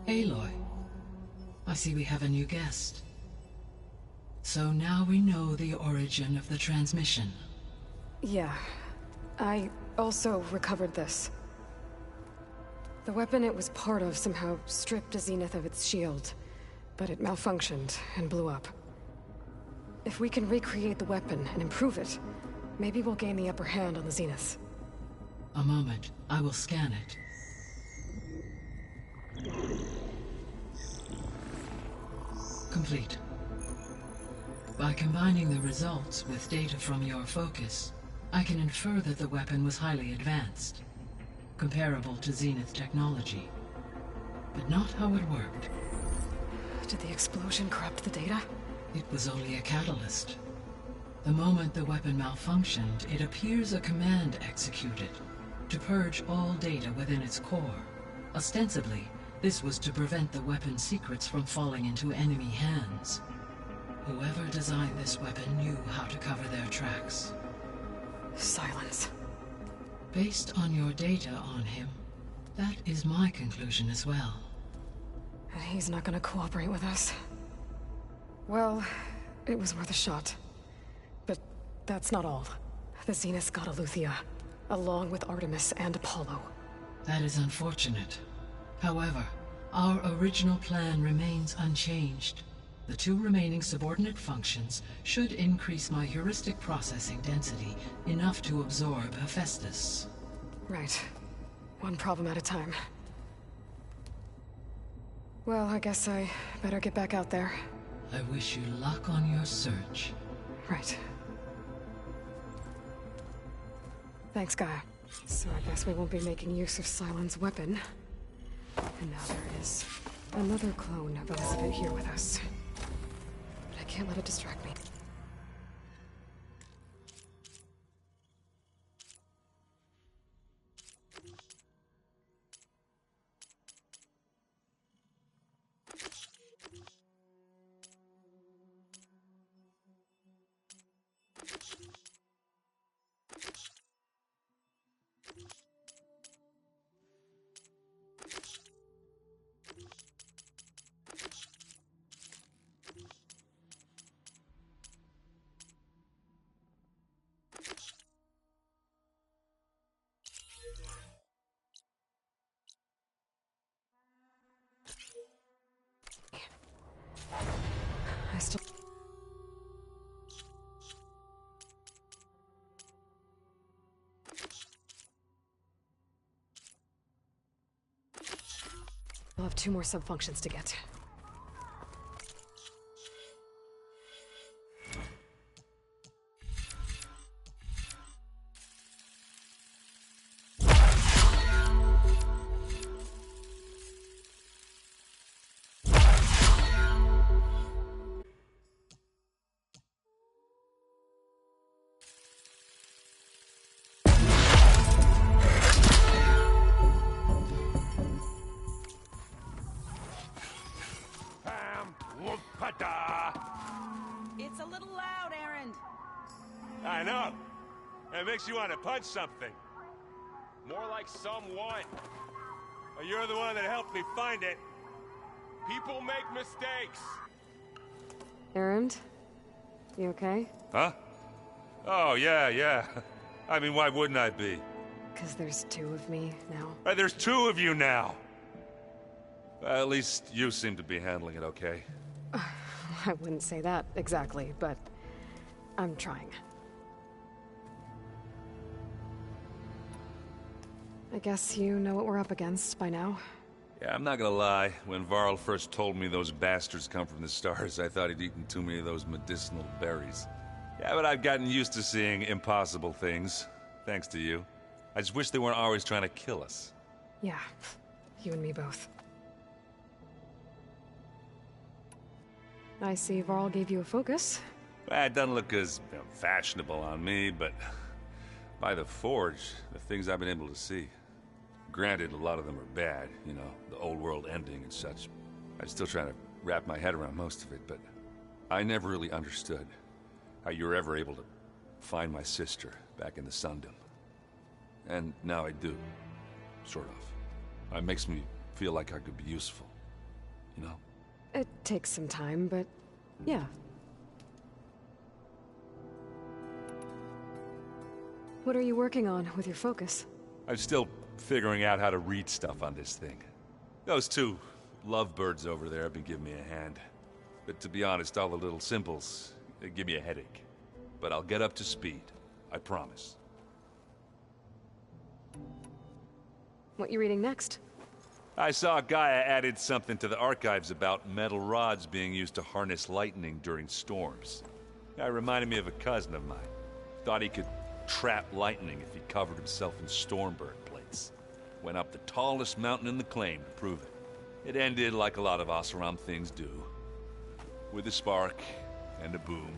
Aloy, I see we have a new guest. So now we know the origin of the transmission. Yeah. I also recovered this. The weapon it was part of somehow stripped a Zenith of its shield, but it malfunctioned and blew up. If we can recreate the weapon and improve it, maybe we'll gain the upper hand on the Zeniths. A moment, I will scan it. Complete. By combining the results with data from your focus, I can infer that the weapon was highly advanced, comparable to Zenith technology, but not how it worked. Did the explosion corrupt the data? It was only a catalyst. The moment the weapon malfunctioned, it appears a command executed to purge all data within its core. Ostensibly, this was to prevent the weapon's secrets from falling into enemy hands. Whoever designed this weapon knew how to cover their tracks. Silence. Based on your data on him, that is my conclusion as well. And he's not gonna cooperate with us. Well, it was worth a shot. But that's not all. The Zeniths got Eleuthia, along with Artemis and Apollo. That is unfortunate. However, Our original plan remains unchanged. The 2 remaining subordinate functions should increase my heuristic processing density enough to absorb Hephaestus. Right. One problem at a time. Well, I guess I better get back out there. I wish you luck on your search. Right. Thanks, Gaia. So I guess we won't be making use of Cylon's weapon. And now there is another clone of Elizabeth here with us. But I can't let it distract me. I still... I'll have 2 more sub-functions to get. It's a little loud, Erend. I know. It makes you want to punch something. More like someone. You're the one that helped me find it. People make mistakes. Erend? You okay? Huh? Oh, yeah. I mean, why wouldn't I be? Because there's 2 of me now. There's 2 of you now! At least you seem to be handling it okay. I wouldn't say that exactly, but I'm trying. I guess you know what we're up against by now. Yeah, I'm not gonna lie. When Varl first told me those bastards come from the stars, I thought he'd eaten too many of those medicinal berries. Yeah, but I've gotten used to seeing impossible things, thanks to you. I just wish they weren't always trying to kill us. Yeah, you and me both. I see Varl gave you a focus. Well, it doesn't look as fashionable on me, but by the Forge, the things I've been able to see. Granted, a lot of them are bad, you know, the old world ending and such. I'm still trying to wrap my head around most of it, but I never really understood how you were ever able to find my sister back in the Sundom. And now I do, sort of. It makes me feel like I could be useful, you know? It takes some time, but yeah. What are you working on with your focus? I'm still figuring out how to read stuff on this thing. Those 2 lovebirds over there have been giving me a hand. But to be honest, all the little symbols, they give me a headache. But I'll get up to speed, I promise. What you reading next? I saw Gaia added something to the archives about metal rods being used to harness lightning during storms. That reminded me of a cousin of mine. Thought he could trap lightning if he covered himself in Stormberg plates. Went up the tallest mountain in the claim to prove it. It ended like a lot of Oseram things do. With a spark and a boom.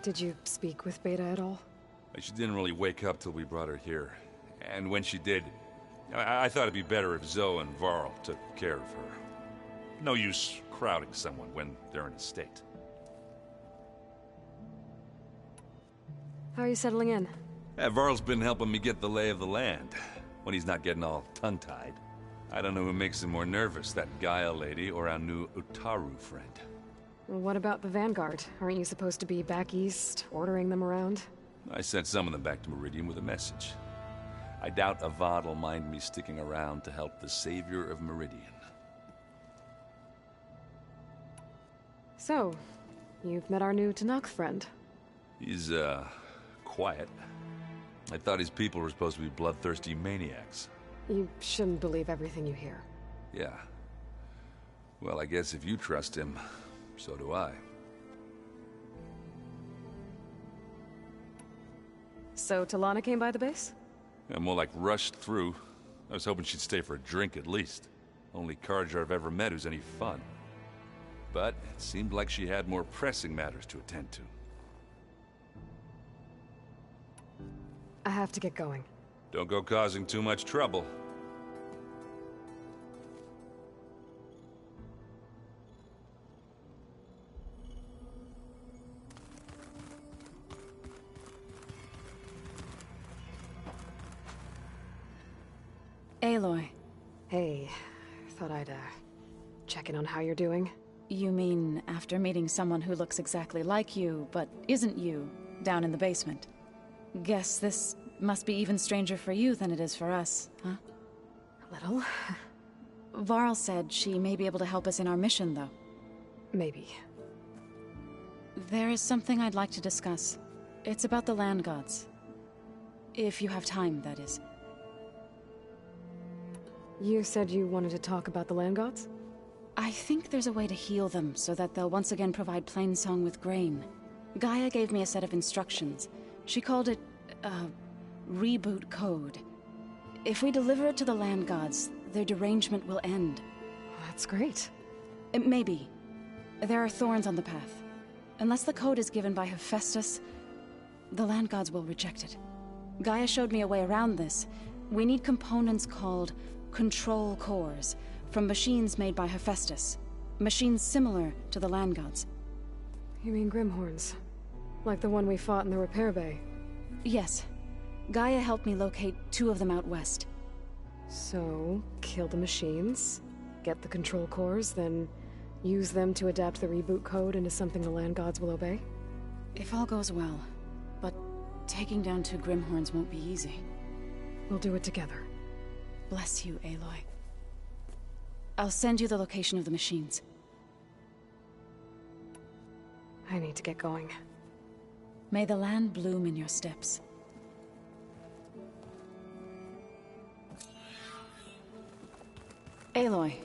Did you speak with Beta at all? She didn't really wake up till we brought her here. And when she did, I thought it'd be better if Zoe and Varl took care of her. No use crowding someone when they're in a state. How are you settling in? Varl's been helping me get the lay of the land, when he's not getting all tongue-tied. I don't know who makes him more nervous, that Gaia lady or our new Utaru friend. What about the Vanguard? Aren't you supposed to be back east, ordering them around? I sent some of them back to Meridian with a message. I doubt a VOD will mind me sticking around to help the savior of Meridian. So, you've met our new Tanakh friend. He's, quiet. I thought his people were supposed to be bloodthirsty maniacs. You shouldn't believe everything you hear. Yeah. Well, I guess if you trust him, so do I. So, Talana came by the base? Yeah, more like rushed through. I was hoping she'd stay for a drink at least. Only Carja I've ever met who's any fun. But it seemed like she had more pressing matters to attend to. I have to get going. Don't go causing too much trouble. Aloy. Hey, thought I'd, check in on how you're doing. You mean after meeting someone who looks exactly like you, but isn't you, down in the basement? Guess this must be even stranger for you than it is for us, huh? A little. Varl said she may be able to help us in our mission, though. Maybe. There is something I'd like to discuss. It's about the land gods. If you have time, that is. You said you wanted to talk about the land gods? I think there's a way to heal them so that they'll once again provide Plainsong with grain. Gaia gave me a set of instructions. She called it, reboot code. If we deliver it to the land gods, their derangement will end. That's great. Maybe. There are thorns on the path. Unless the code is given by Hephaestus, the land gods will reject it. Gaia showed me a way around this. We need components called control cores, from machines made by Hephaestus. Machines similar to the land gods. You mean Grimhorns? Like the one we fought in the repair bay? Yes. Gaia helped me locate 2 of them out west. So, kill the machines, get the control cores, then use them to adapt the reboot code into something the land gods will obey? If all goes well. But taking down 2 Grimhorns won't be easy. We'll do it together. Bless you, Aloy. I'll send you the location of the machines. I need to get going. May the land bloom in your steps. Aloy,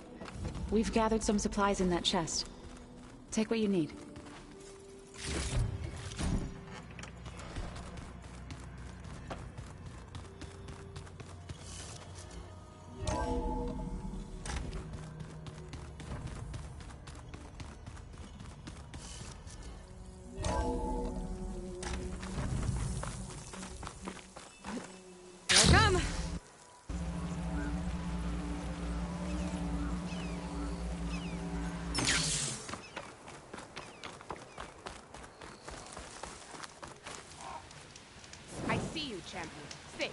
we've gathered some supplies in that chest. Take what you need. champion. Stay.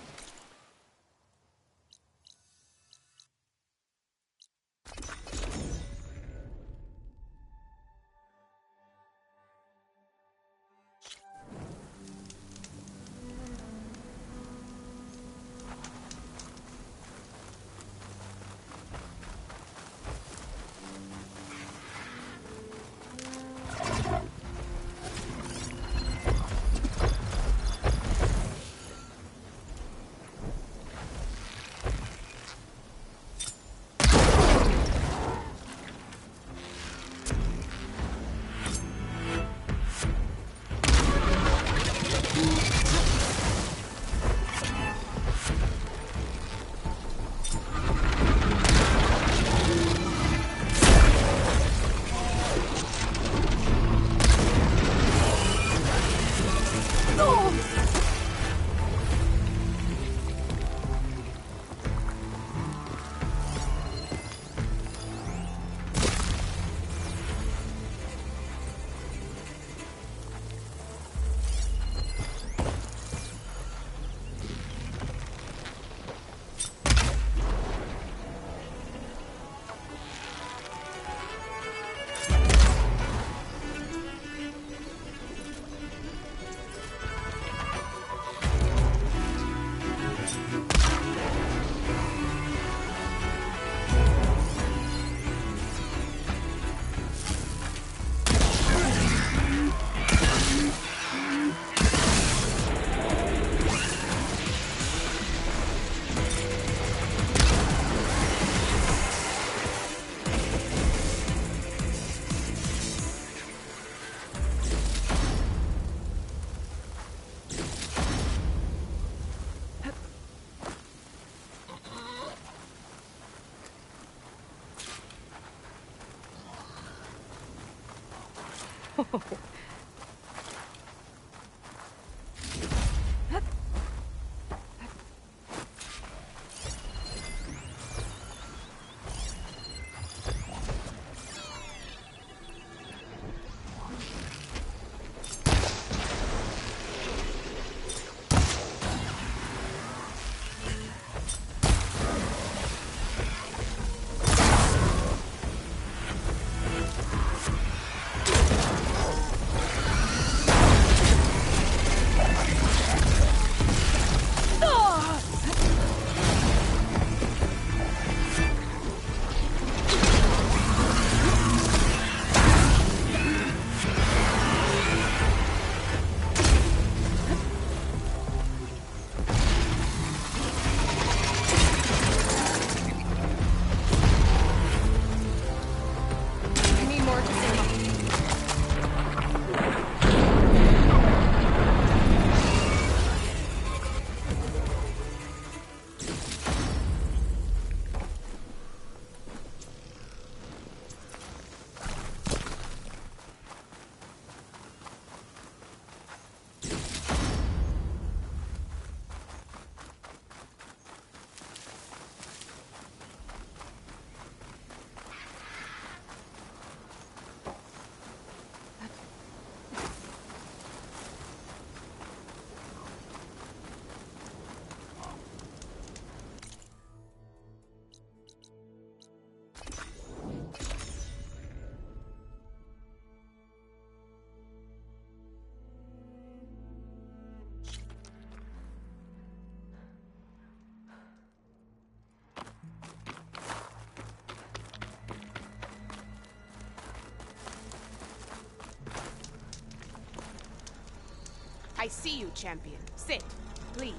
I see you, champion. Sit, please.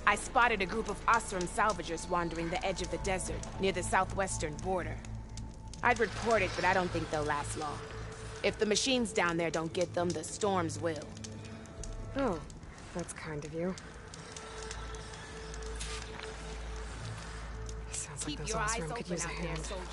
I spotted a group of Osram salvagers wandering the edge of the desert, near the southwestern border. I'd report it, but I don't think they'll last long. If the machines down there don't get them, the storms will. Oh, that's kind of you. Sounds like Keep those your eyes Osram could open use a out there, hand. soldier.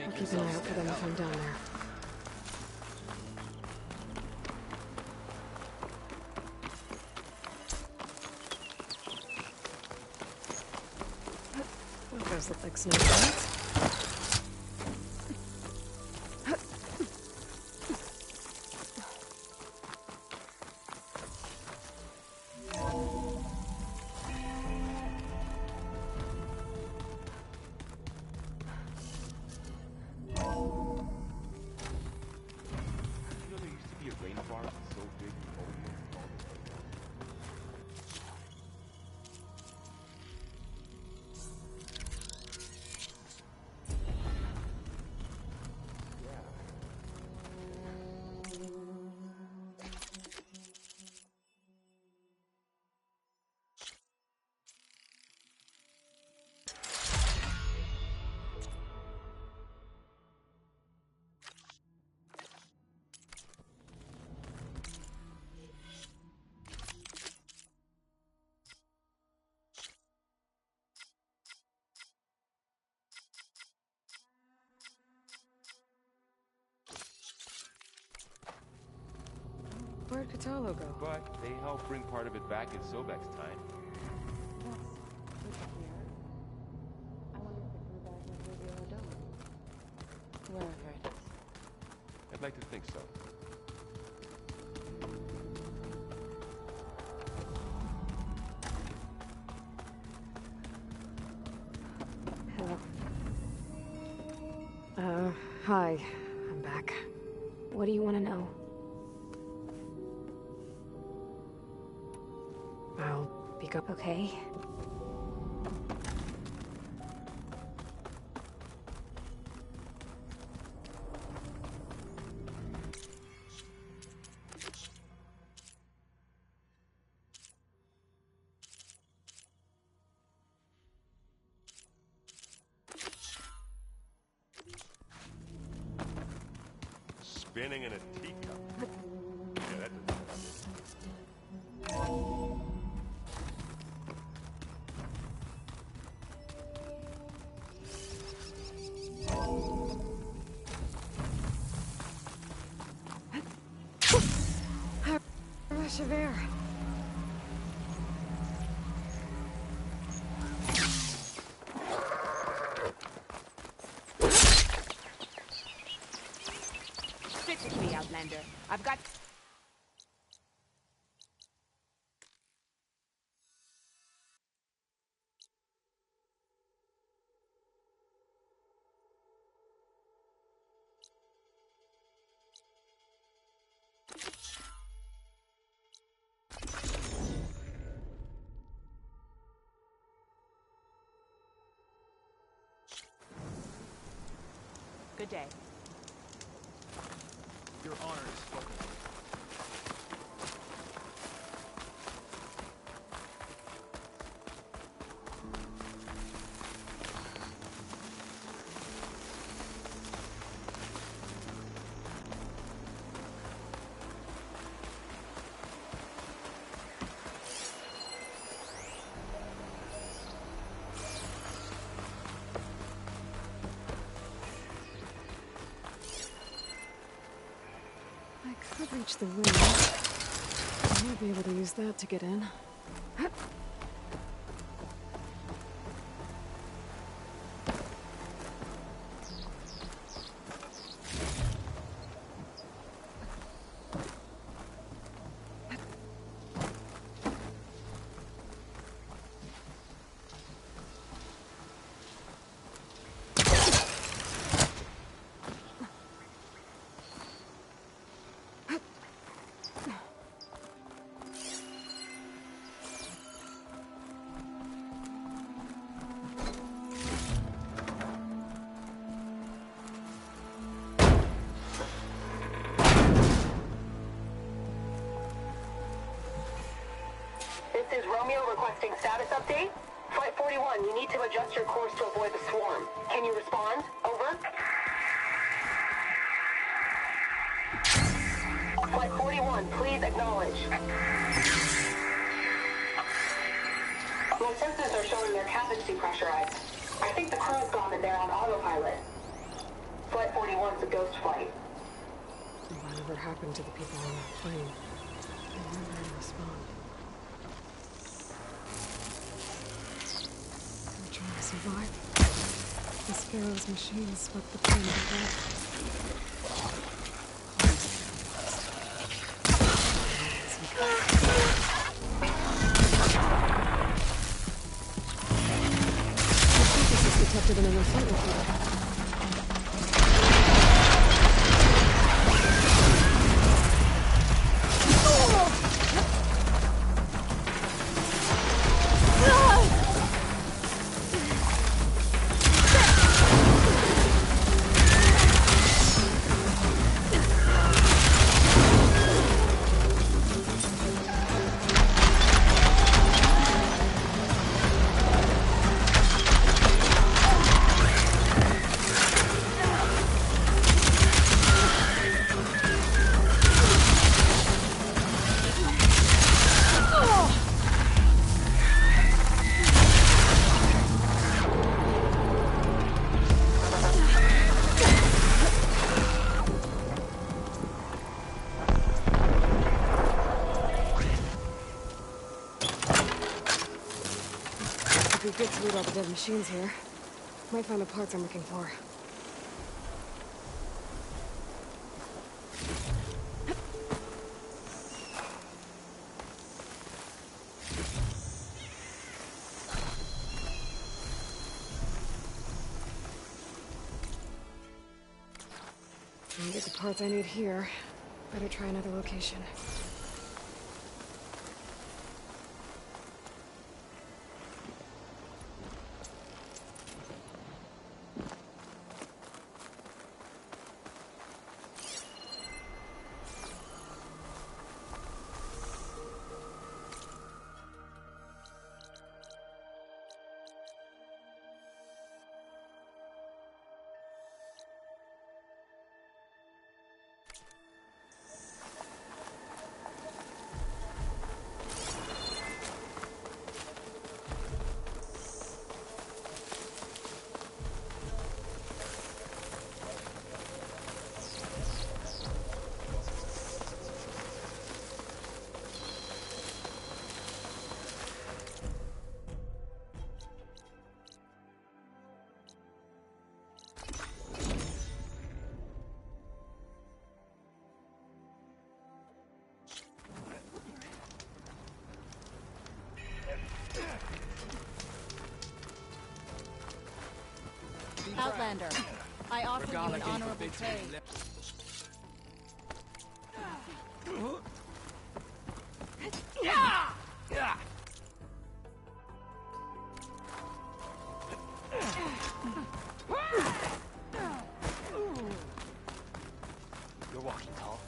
I'll keep an eye out for them if I'm down there. Well, those look like snowflakes. Where'd Catalo go? But they helped bring part of it back in Sobek's time. Wherever it is. I'd like to think so. Hello. Hi. I'm back. What do you want to know? speak up, okay? Spinning in a teacup. Yeah, that Rush of air. Stick with me, Outlander. I've got... Good day. Your honor is spoken. I could reach the wing. I might be able to use that to get in. This is Romeo requesting status update. Flight 41, you need to adjust your course to avoid the swarm. Can you respond? Over. Flight 41, please acknowledge. My sensors are showing their cabin depressurized. I think the crew's gone and they're on autopilot. Flight 41's a ghost flight. Whatever happened to the people on that plane? They never did respond. They're trying to survive. This Pharaoh's machine swept the plane apart. Detected in an flight recorder. It'd be good to loot all the dead machines here. Might find the parts I'm looking for. I'll get the parts I need here. Better try another location. Outlander, I offer you an honorable trade. You're walking tall.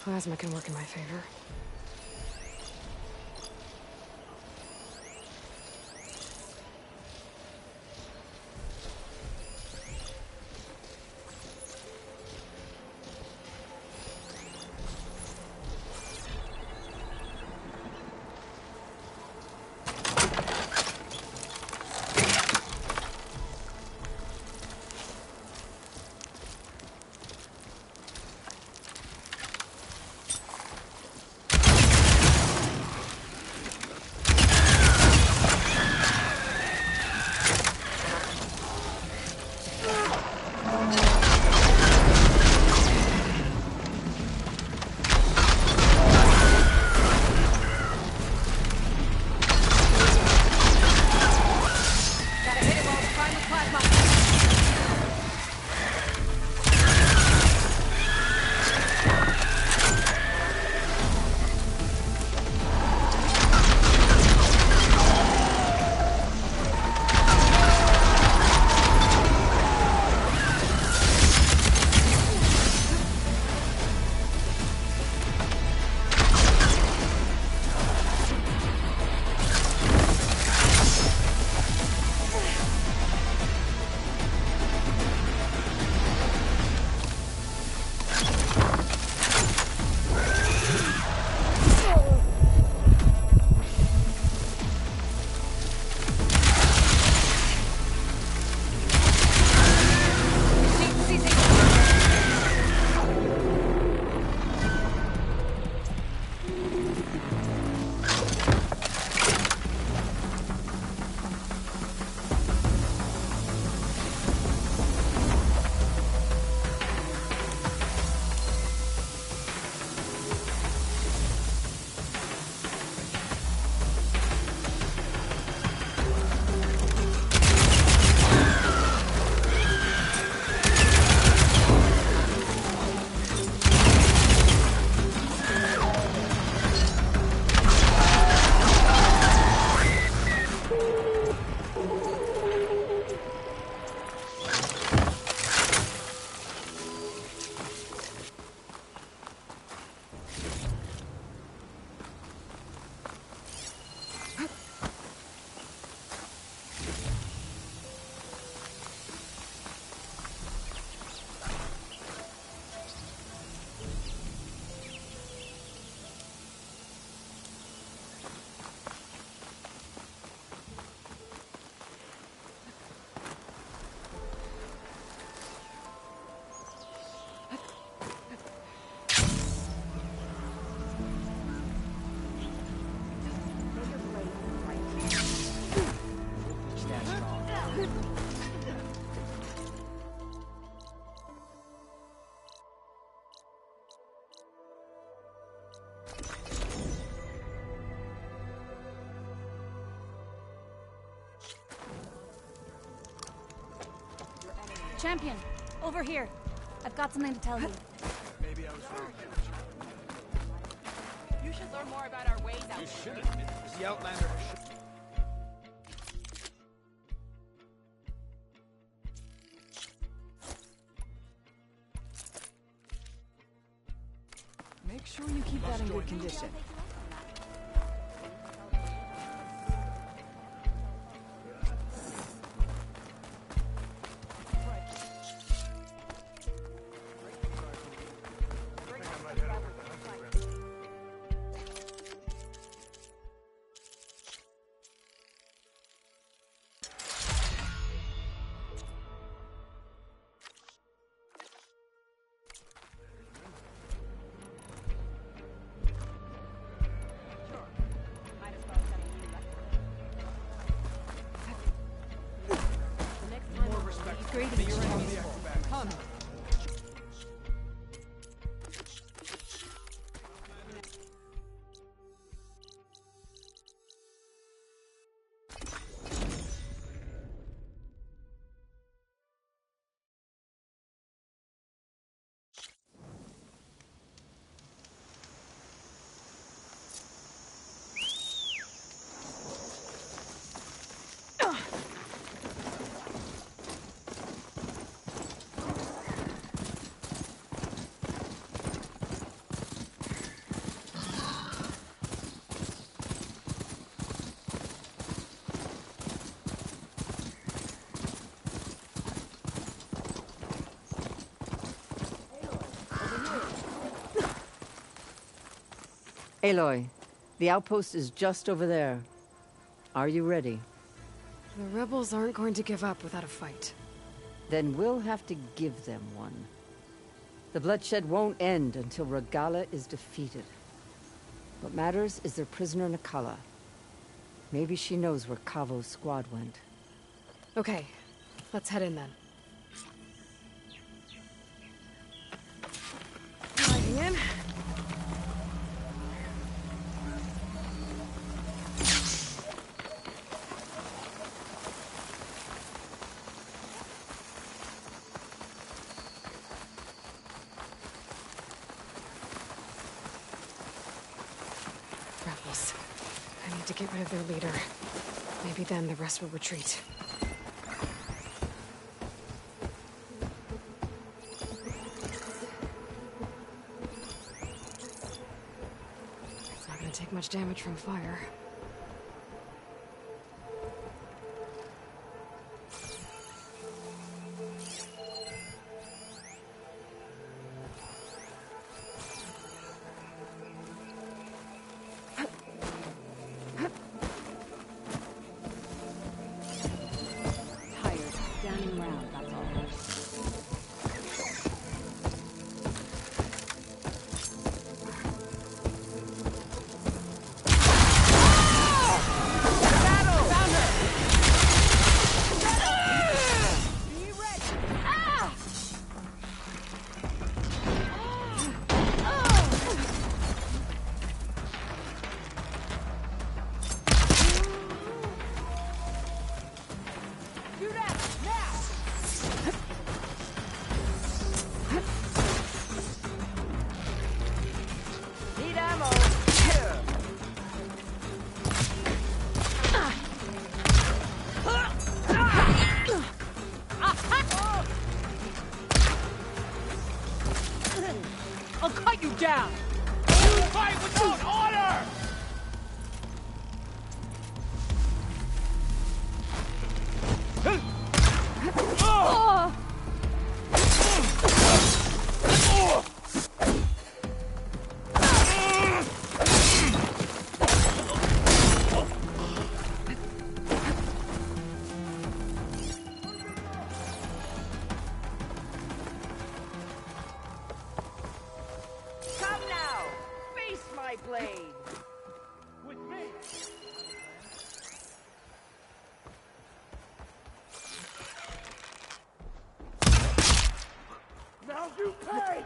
Plasma can work in my favor. Champion, over here. I've got something to tell you. Maybe I was wrong. You should learn more about our ways out. You should admit the Outlander. Make sure you keep that in good condition. trading channels. Come. Aloy, the outpost is just over there. Are you ready? The rebels aren't going to give up without a fight. Then we'll have to give them one. The bloodshed won't end until Regala is defeated. What matters is their prisoner Nakala. Maybe she knows where Kavo's squad went. Okay, let's head in then. Diving in. Rebels. I need to get rid of their leader. Maybe then the rest will retreat. It's not gonna take much damage from fire. I'll cut you down! You fight without order! Come now! Face my blade! With me! Now you pay!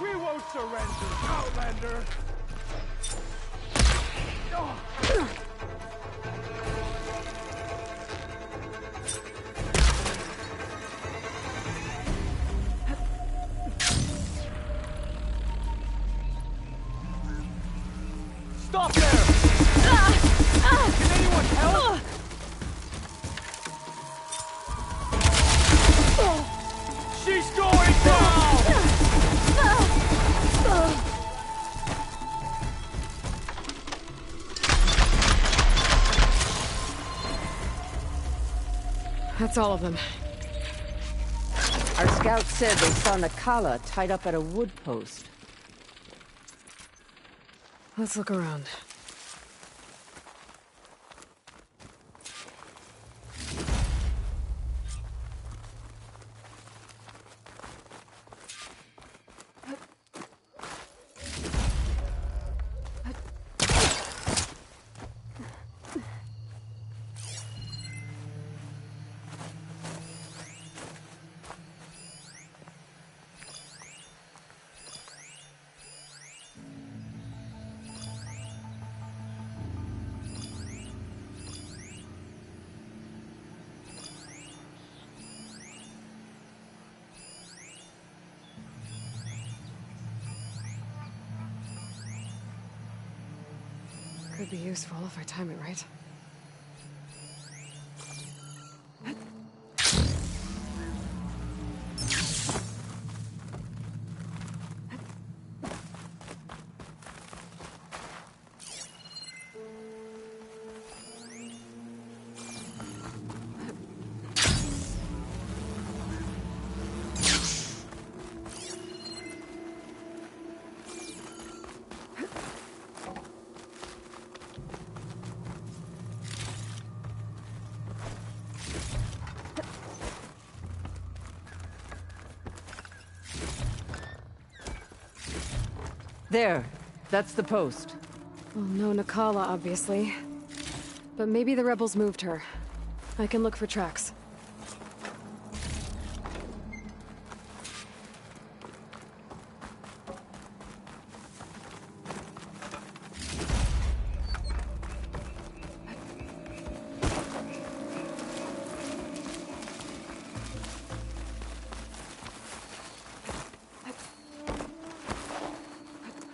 We won't surrender, Outlander! Stop there! Can anyone help? She's going down! That's all of them. Our scouts said they saw Nakala tied up at a wood post. Let's look around. Could be useful if I time it right. There. That's the post. Well, no Nakala, obviously. But maybe the rebels moved her. I can look for tracks.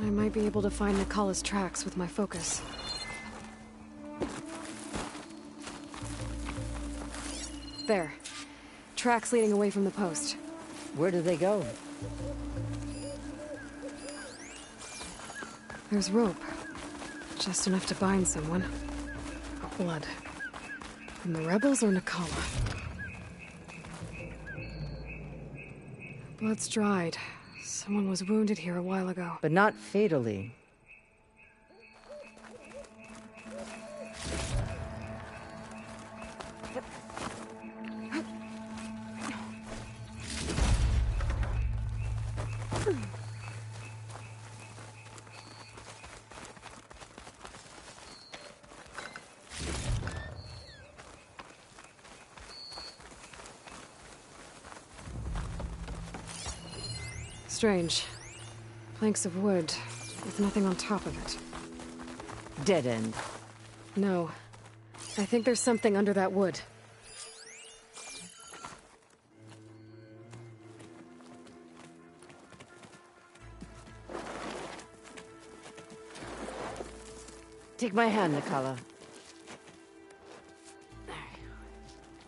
I might be able to find Nakala's tracks with my focus. There. Tracks leading away from the post. Where do they go? There's rope. Just enough to bind someone. Blood. From the rebels or Nakala? Blood's dried. Someone was wounded here a while ago. But not fatally. Strange. Planks of wood, with nothing on top of it. Dead end. No. I think there's something under that wood. Take my hand, Nakala.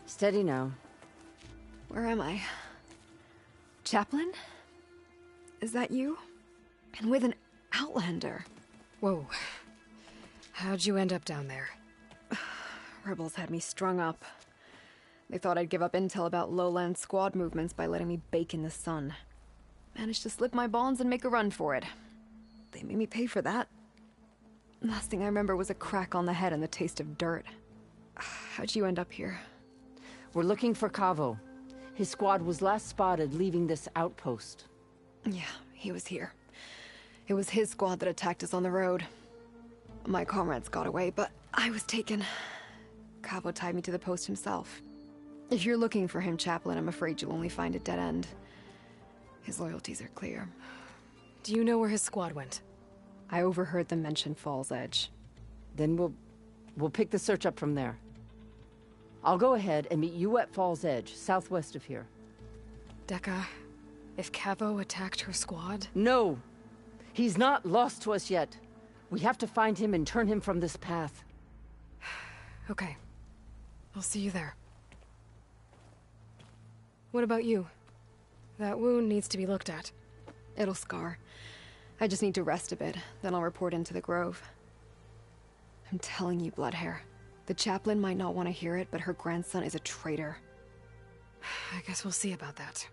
Steady now. Where am I? Chaplain? Is that you? And with an Outlander. Whoa. How'd you end up down there? Rebels had me strung up. They thought I'd give up intel about lowland squad movements by letting me bake in the sun. Managed to slip my bonds and make a run for it. They made me pay for that. Last thing I remember was a crack on the head and the taste of dirt. How'd you end up here? We're looking for Cavo. His squad was last spotted leaving this outpost. Yeah, he was here. It was his squad that attacked us on the road. My comrades got away, but I was taken. Cavo tied me to the post himself. If you're looking for him, Chaplain, I'm afraid you'll only find a dead end. His loyalties are clear. Do you know where his squad went? I overheard them mention Fall's Edge. Then we'll pick the search up from there. I'll go ahead and meet you at Fall's Edge, southwest of here. Dekka, if Cavo attacked her squad? No! He's not lost to us yet. We have to find him and turn him from this path. Okay. I'll see you there. What about you? That wound needs to be looked at. It'll scar. I just need to rest a bit, then I'll report into the Grove. I'm telling you, Bloodhair. The chaplain might not want to hear it, but her grandson is a traitor. I guess we'll see about that.